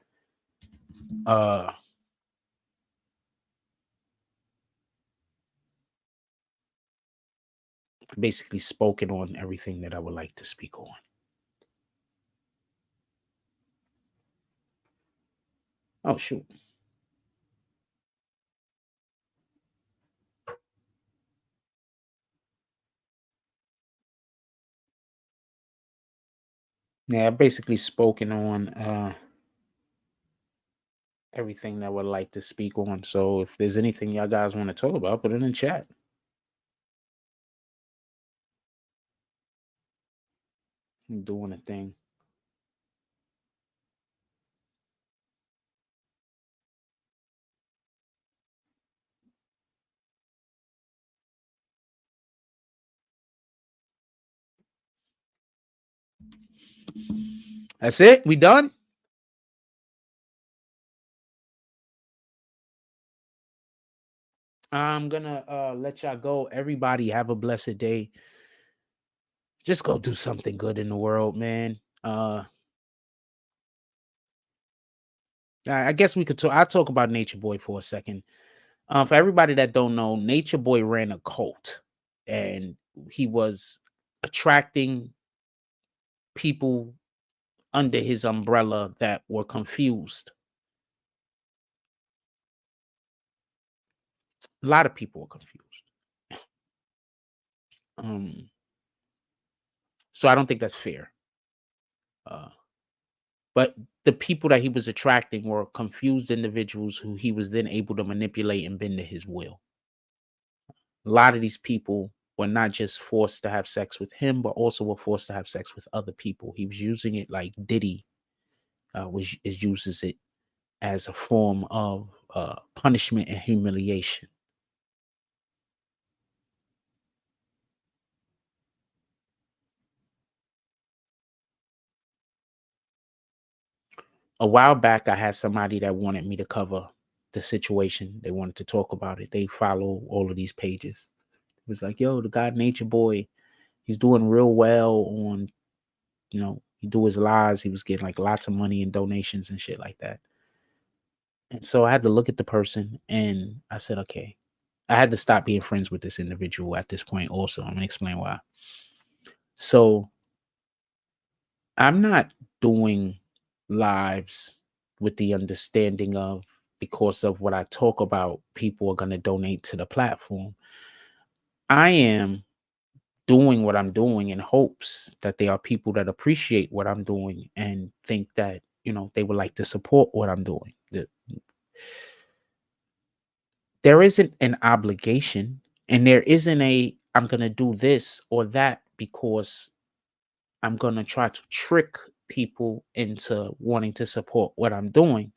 Basically spoken on everything that I would like to speak on. Oh, shoot. Yeah, I've basically spoken on everything that I would like to speak on. So if there's anything y'all guys want to talk about, put it in the chat. I'm doing a thing. That's it? We done? I'm gonna let y'all go. Everybody have a blessed day. Just go do something good in the world, man. I guess we could talk. I'll talk about Nature Boy for a second. For everybody that don't know, Nature Boy ran a cult, and he was attracting people under his umbrella that were confused. A lot of people were confused. So I don't think that's fair. But the people that he was attracting were confused individuals who he was then able to manipulate and bend to his will. A lot of these people were not just forced to have sex with him, but also were forced to have sex with other people. He was using it like Diddy uses it as a form of punishment and humiliation. A while back, I had somebody that wanted me to cover the situation. They wanted to talk about it. They follow all of these pages. It was like, yo, the guy Nature Boy, he's doing real well on, he do his lives. He was getting like lots of money and donations and shit like that. And so I had to look at the person and I said, okay, I had to stop being friends with this individual at this point also. I'm going to explain why. So I'm not doing lives with the understanding of, because of what I talk about, people are going to donate to the platform. I am doing what I'm doing in hopes that there are people that appreciate what I'm doing and think that, they would like to support what I'm doing. There isn't an obligation and there isn't I'm going to do this or that because I'm going to try to trick people into wanting to support what I'm doing.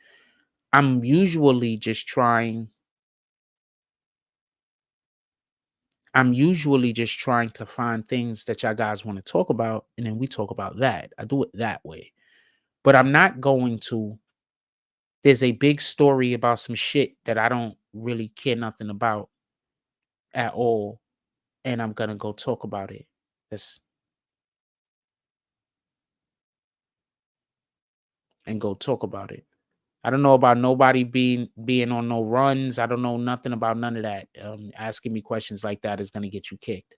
I'm usually just trying to find things that y'all guys want to talk about, and then we talk about that. I do it that way. But I'm not going to, there's a big story about some shit that I don't really care nothing about at all, and I'm going to go talk about it. And go talk about it. I don't know about nobody being on no runs. I don't know nothing about none of that. Asking me questions like that is gonna get you kicked.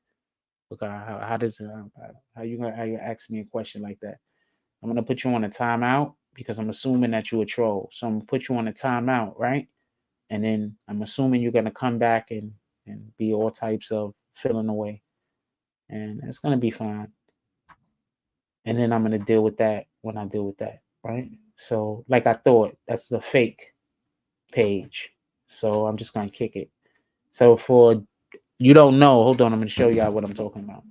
Look, how you ask me a question like that? I'm gonna put you on a timeout because I'm assuming that you're a troll. So I'm gonna put you on a timeout, right? And then I'm assuming you're gonna come back and be all types of filling away, and it's gonna be fine. And then I'm gonna deal with that when I deal with that, right? So, like I thought, that's the fake page. So I'm just gonna kick it. So for you don't know, hold on, I'm gonna show y'all what I'm talking about.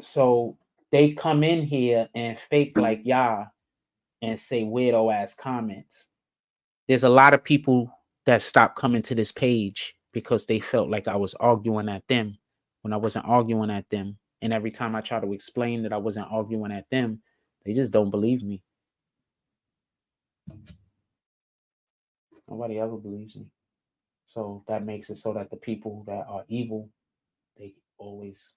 So they come in here and fake like y'all and say weirdo ass comments. There's a lot of people that stopped coming to this page because they felt like I was arguing at them when I wasn't arguing at them. And every time I try to explain that I wasn't arguing at them, they just don't believe me. Nobody ever believes me. So that makes it so that the people that are evil, they always,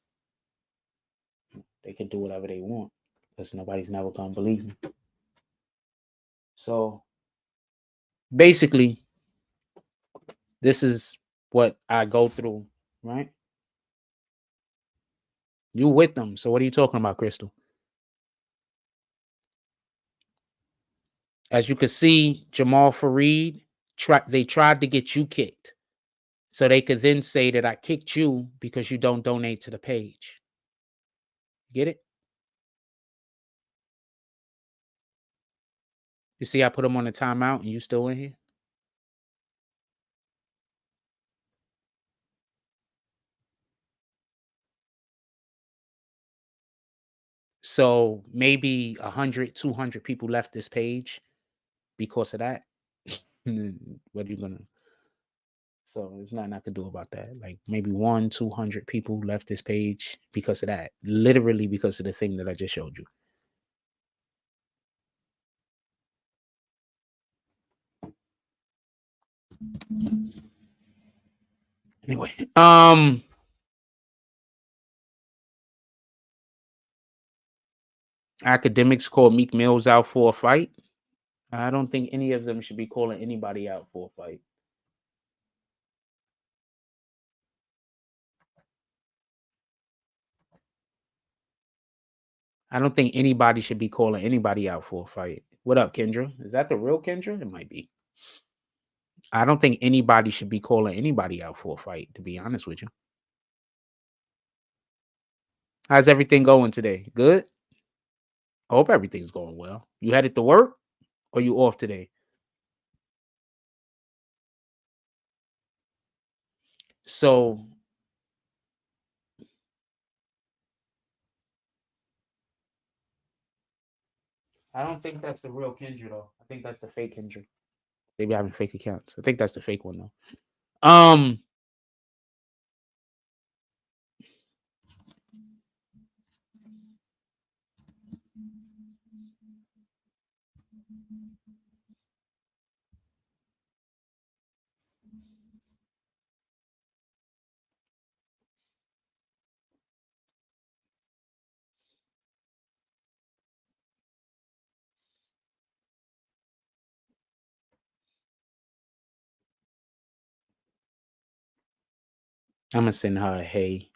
they can do whatever they want because nobody's never gonna believe me. So basically, this is what I go through, right? You with them. So what are you talking about, Crystal? As you can see, Jamal Fareed, they tried to get you kicked. So they could then say that I kicked you because you don't donate to the page. Get it? You see, I put them on a timeout and you still in here? So maybe 100, 200 people left this page because of that. What are you gonna? So there's nothing I could do about that. Like maybe 100, 200 people left this page because of that. Literally because of the thing that I just showed you. Anyway, academics called Meek Mills out for a fight. I don't think any of them should be calling anybody out for a fight. I don't think anybody should be calling anybody out for a fight. What up, Kendra? Is that the real Kendra? It might be. I don't think anybody should be calling anybody out for a fight, to be honest with you. How's everything going today? Good? I hope everything's going well. You headed to work or you off today? So I don't think that's the real Kendra though. I think that's the fake Kendra. They be having fake accounts. I think that's the fake one though. I'm gonna send her a hey,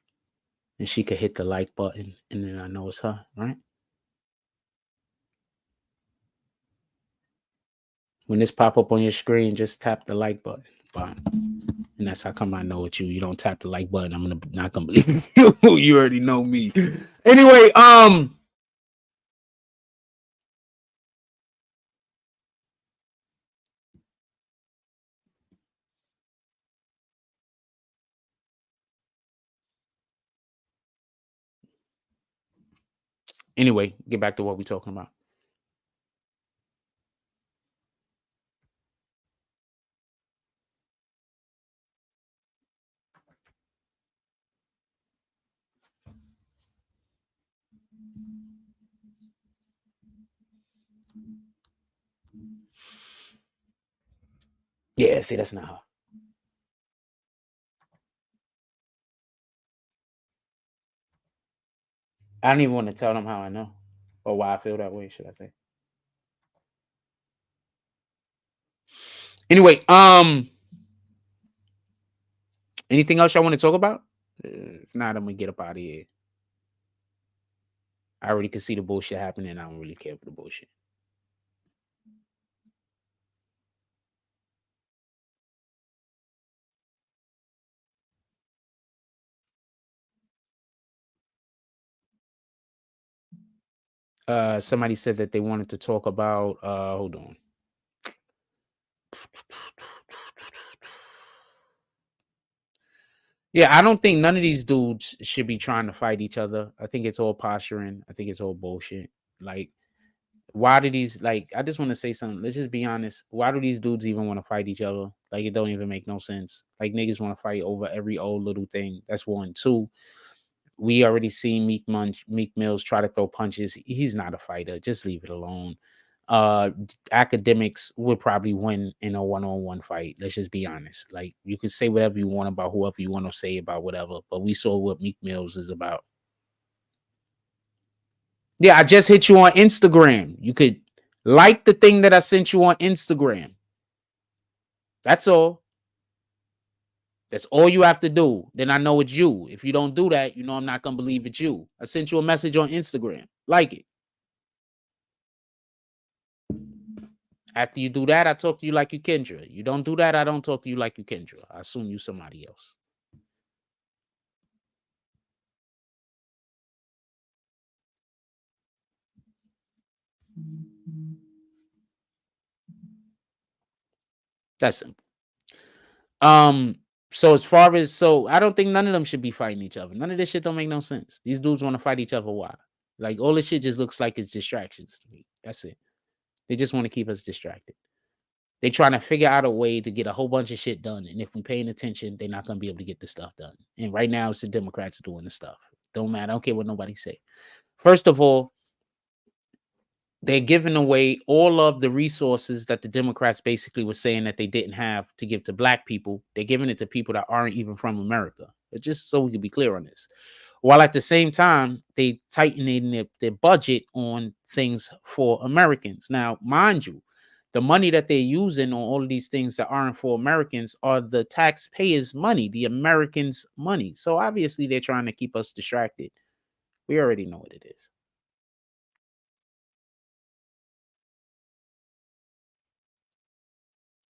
and she could hit the like button, and then I know it's her, right? When this pop up on your screen, just tap the like button. Bye. And that's how come I know it's you. You don't tap the like button, I'm not gonna believe you. You already know me. Anyway, anyway, get back to what we're talking about. Yeah, see, that's not her. I don't even want to tell them how I know or why I feel that way, should I say. Anyway, anything else y'all want to talk about? If not, I'm gonna get up out of here. I already can see the bullshit happening. I don't really care for the bullshit. Somebody said that they wanted to talk about hold on. Yeah, I don't think none of these dudes should be trying to fight each other. I think it's all posturing. I think it's all bullshit. Like, Why do these, like, I just want to say something. Let's just be honest. Why do these dudes even want to fight each other? Like, it don't even make no sense. Like, niggas want to fight over every old little thing. That's one. Two, we already seen Meek Mills try to throw punches. He's not a fighter. Just leave it alone. Academics would probably win in a one-on-one fight. Let's just be honest. Like, you can say whatever you want about whoever you want to say about whatever, but we saw what Meek Mills is about. Yeah, I just hit you on Instagram. You could like the thing that I sent you on Instagram. That's all. That's all you have to do. Then I know it's you. If you don't do that, you know I'm not going to believe it's you. I sent you a message on Instagram. Like it. After you do that, I talk to you like you Kendra. You don't do that, I don't talk to you like you Kendra. I assume you somebody else. That's simple. So as far as, so I don't think none of them should be fighting each other. None of this shit don't make no sense. These dudes want to fight each other. Why? Like, all this shit just looks like it's distractions to me. That's it. They just want to keep us distracted. They trying to figure out a way to get a whole bunch of shit done. And if we're paying attention, they're not going to be able to get the stuff done. And right now, it's the Democrats doing the stuff. Don't matter. I don't care what nobody say. First of all, they're giving away all of the resources that the Democrats basically were saying that they didn't have to give to black people. They're giving it to people that aren't even from America. It's just so we can be clear on this. While at the same time, they tightening their budget on things for Americans. Now, mind you, the money that they're using on all of these things that aren't for Americans are the taxpayers' money, the Americans' money. So obviously they're trying to keep us distracted. We already know what it is.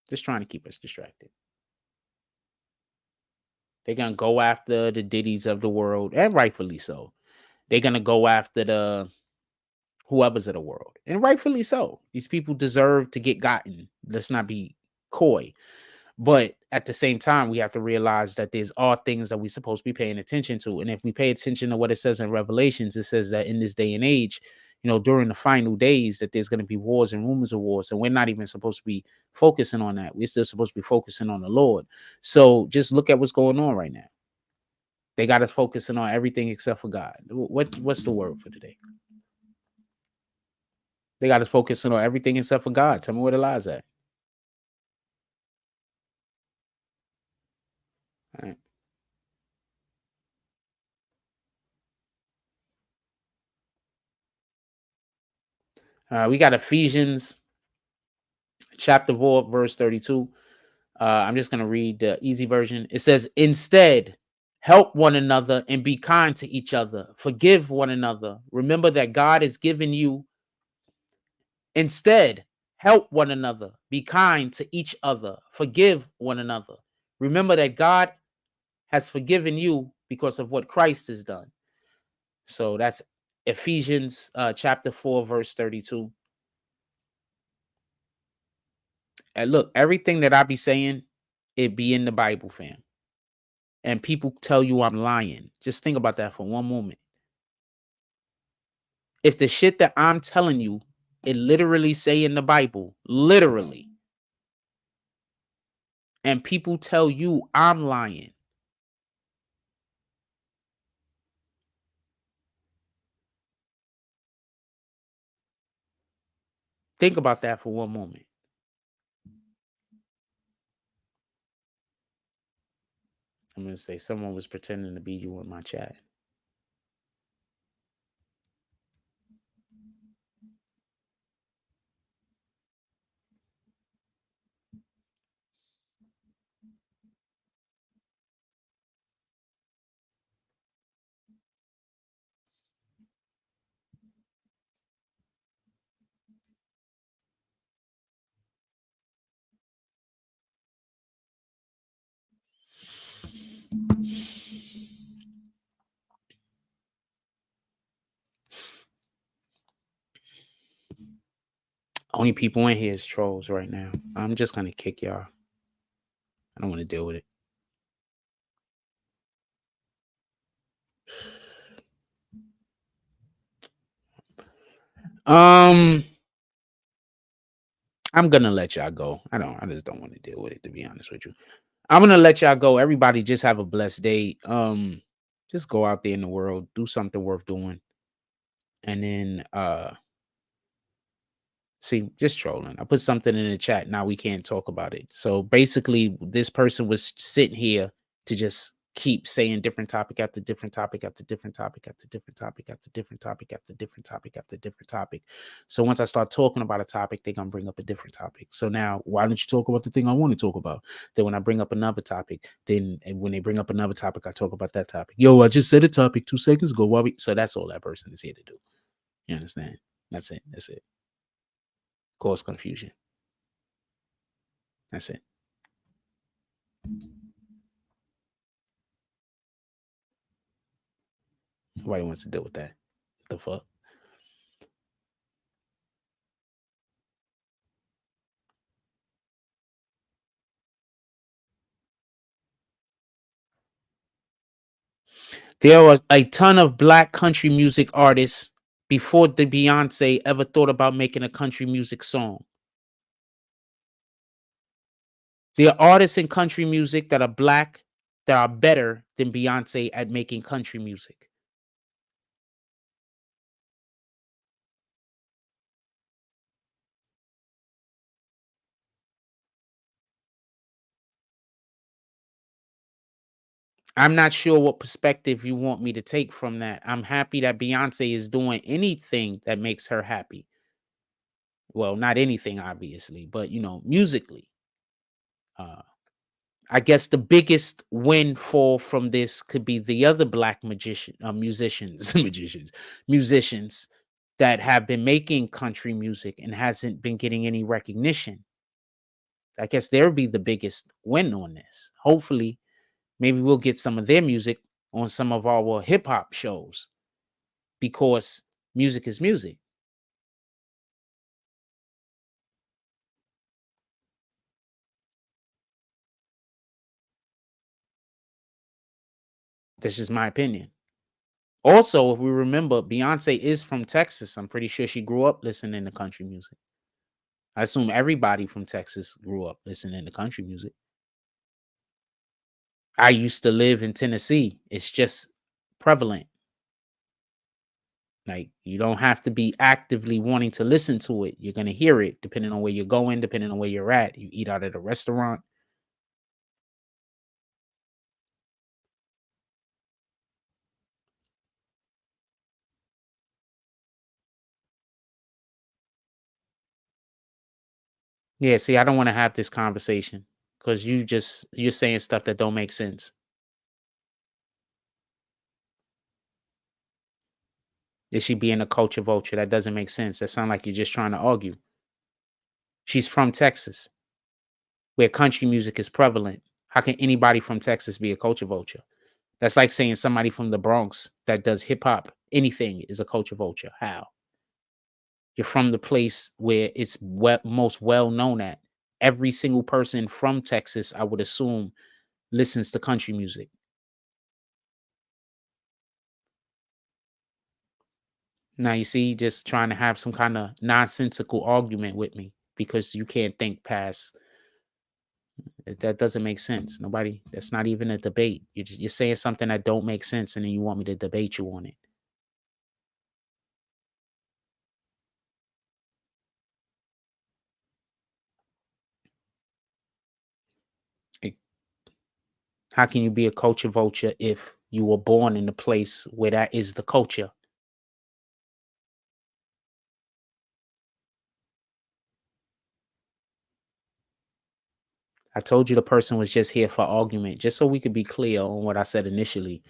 Just trying to keep us distracted. They're going to go after the Diddies of the world, and rightfully so. They're going to go after the whoever's of the world, and rightfully so. These people deserve to get gotten. Let's not be coy. But at the same time, we have to realize that there's all things that we're supposed to be paying attention to. And if we pay attention to what it says in Revelations, it says that in this day and age, you know, during the final days, that there's going to be wars and rumors of wars. And we're not even supposed to be focusing on that. We're still supposed to be focusing on the Lord. So just look at what's going on right now. They got us focusing on everything except for God. What's the word for today? They got us focusing on everything except for God. Tell me where the lies at. All right. We got Ephesians chapter 4, verse 32. I'm just going to read the easy version. It says, instead, help one another and be kind to each other. Forgive one another. Remember that God has given you. Instead, help one another. Be kind to each other. Forgive one another. Remember that God has forgiven you because of what Christ has done. So that's Ephesians chapter 4, verse 32. And look, everything that I be saying, it be in the Bible, fam. And people tell you I'm lying. Just think about that for one moment. If the shit that I'm telling you, it literally say in the Bible, literally, and people tell you I'm lying, think about that for one moment. I'm going to say someone was pretending to be you in my chat. Only people in here is trolls right now. I'm just going to kick y'all. I don't want to deal with it. I'm gonna let y'all go. I just don't want to deal with it, to be honest with you. I'm gonna let y'all go. Everybody just have a blessed day. Just go out there in the world, do something worth doing. And then see, just trolling. I put something in the chat. Now we can't talk about it. So basically, this person was sitting here to just keep saying different topic after different topic after different topic after different topic after different topic after different topic after different topic. So once I start talking about a topic, they're gonna bring up a different topic. So now, why don't you talk about the thing I want to talk about? Then when I bring up another topic, then when they bring up another topic, I talk about that topic. Yo, I just said a topic 2 seconds ago. So that's all that person is here to do. You understand? That's it. That's it. Cause confusion. That's it. Nobody wants to deal with that. The fuck? There are a ton of black country music artists before the Beyonce ever thought about making a country music song. There are artists in country music that are black that are better than Beyonce at making country music. I'm not sure what perspective you want me to take from that. I'm happy that Beyonce is doing anything that makes her happy. Well, not anything, obviously, but musically. I guess the biggest windfall from this could be the other black musicians that have been making country music and hasn't been getting any recognition. I guess they'll be the biggest win on this. Hopefully, maybe we'll get some of their music on some of our hip hop shows because music is music. This is my opinion. Also, if we remember, Beyonce is from Texas. I'm pretty sure she grew up listening to country music. I assume everybody from Texas grew up listening to country music. I used to live in Tennessee. It's just prevalent. Like, you don't have to be actively wanting to listen to it. You're going to hear it depending on where you're going, depending on where you're at. You eat out at a restaurant. Yeah, see, I don't want to have this conversation because you're saying stuff that don't make sense. Is she being a culture vulture? That doesn't make sense. That sounds like you're just trying to argue. She's from Texas, where country music is prevalent. How can anybody from Texas be a culture vulture? That's like saying somebody from the Bronx that does hip hop, anything is a culture vulture. How? You're from the place where it's most well known at. Every single person from Texas, I would assume, listens to country music. Now, you see, just trying to have some kind of nonsensical argument with me because you can't think past. That doesn't make sense. That's not even a debate. You're saying something that don't make sense, and then you want me to debate you on it. How can you be a culture vulture if you were born in a place where that is the culture? I told you the person was just here for argument, just so we could be clear on what I said initially.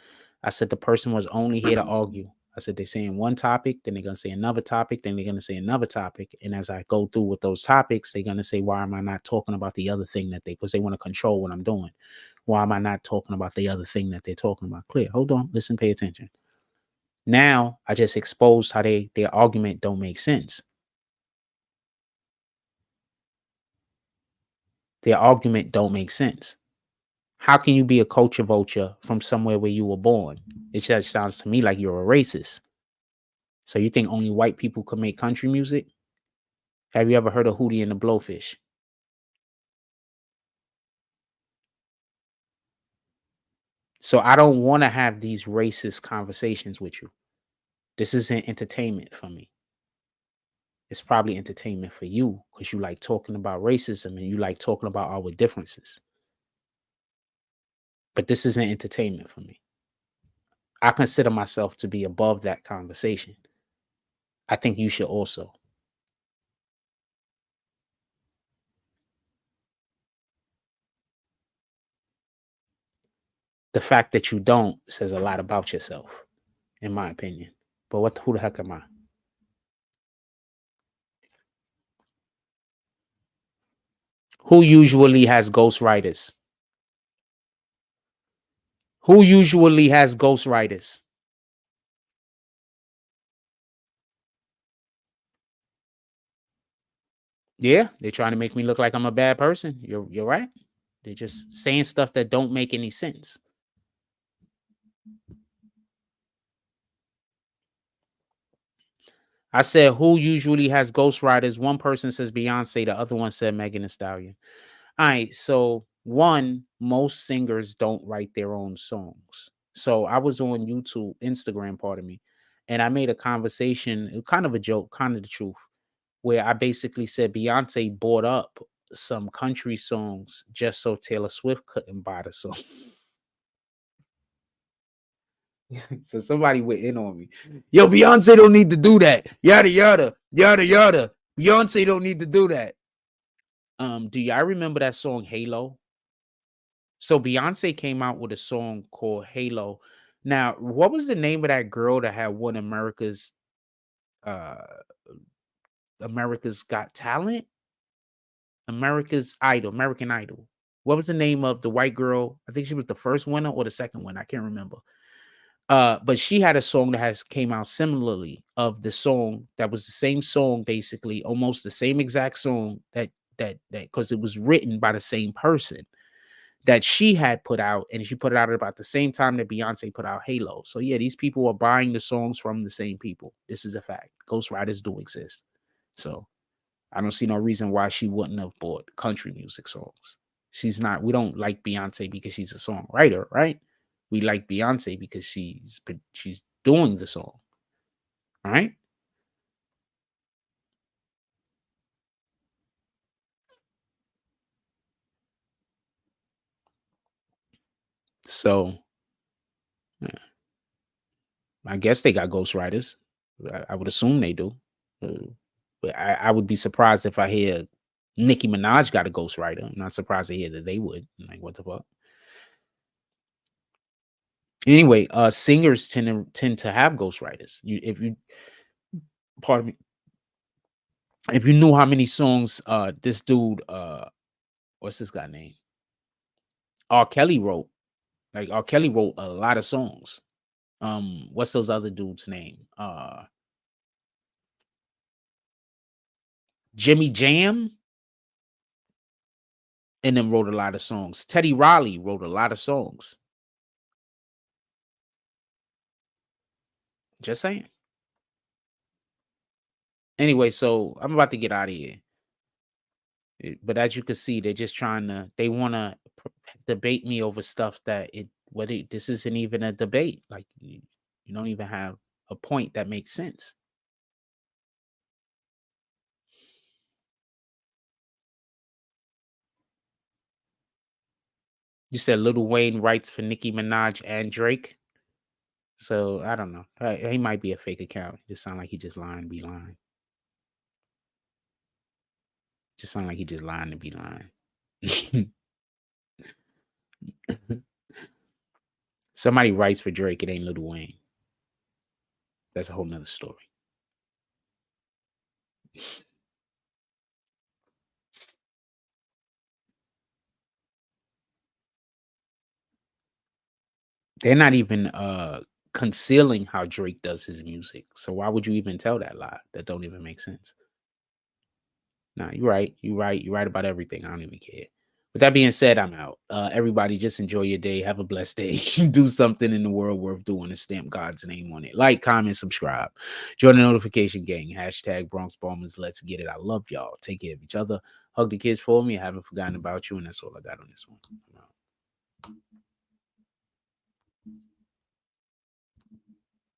I said the person was only here to argue. I said they're saying one topic, then they're going to say another topic, then they're going to say another topic. And as I go through with those topics, they're going to say, why am I not talking about the other thing because they want to control what I'm doing. Why am I not talking about the other thing that they're talking about? Clear. Hold on. Listen, pay attention. Now I just exposed how their argument don't make sense. Their argument don't make sense. How can you be a culture vulture from somewhere where you were born? It just sounds to me like you're a racist. So you think only white people could make country music? Have you ever heard of Hootie and the Blowfish? So I don't want to have these racist conversations with you. This isn't entertainment for me. It's probably entertainment for you because you like talking about racism and you like talking about our differences. But this isn't entertainment for me. I consider myself to be above that conversation. I think you should also. The fact that you don't says a lot about yourself, in my opinion. But who the heck am I? Who usually has ghostwriters? Who usually has ghostwriters? Yeah, they're trying to make me look like I'm a bad person. You're right. They're just saying stuff that don't make any sense. I said, who usually has ghostwriters? One person says Beyonce, the other one said Megan Thee Stallion. All right, so one, most singers don't write their own songs. So I was on YouTube, Instagram, pardon me, and I made a conversation, kind of a joke, kind of the truth, where I basically said Beyonce bought up some country songs just so Taylor Swift couldn't buy the song. So somebody went in on me. Yo, Beyonce don't need to do that. Yada yada yada yada. Beyonce don't need to do that. Do y'all remember that song Halo? So Beyonce came out with a song called Halo. Now, what was the name of that girl that had won uh America's Got Talent? American Idol. What was the name of the white girl? I think she was the first winner or the second one. I can't remember. But she had a song that came out similarly of the song that was the same song, basically, almost the same exact song that because it was written by the same person that she had put out, and she put it out at about the same time that Beyonce put out Halo. So yeah, these people are buying the songs from the same people. This is a fact. Ghostwriters do exist. So I don't see no reason why she wouldn't have bought country music songs. We don't like Beyonce because she's a songwriter, right? We like Beyonce because she's doing the song. All right. So yeah, I guess they got ghostwriters. I would assume they do. But I would be surprised if I hear Nicki Minaj got a ghostwriter. I'm not surprised to hear that they would. Like, what the fuck? Anyway, singers tend to have ghostwriters. Pardon me, if you knew how many songs this dude what's this guy name? R. Kelly wrote. Like R. Kelly wrote a lot of songs. What's those other dudes' name? Jimmy Jam and then wrote a lot of songs. Teddy Riley wrote a lot of songs. Just saying. Anyway, so I'm about to get out of here. But as you can see, they're just they want to debate me over stuff that this isn't even a debate. Like you don't even have a point that makes sense. You said Lil Wayne writes for Nicki Minaj and Drake. So I don't know. He might be a fake account. It just sound like he just lying to be lying. Just sound like he just lying to be lying. Somebody writes for Drake. It ain't Lil Wayne. That's a whole nother story. They're not even concealing how Drake does his music. So why would you even tell that lie? That don't even make sense. Nah, you're right. You're right. You're right about everything. I don't even care. With that being said, I'm out. Everybody just enjoy your day. Have a blessed day. Do something in the world worth doing and stamp God's name on it. Like, comment, subscribe. Join the notification gang. Hashtag Bronx Bombers. Let's get it. I love y'all. Take care of each other. Hug the kids for me. I haven't forgotten about you. And that's all I got on this one. I'm out.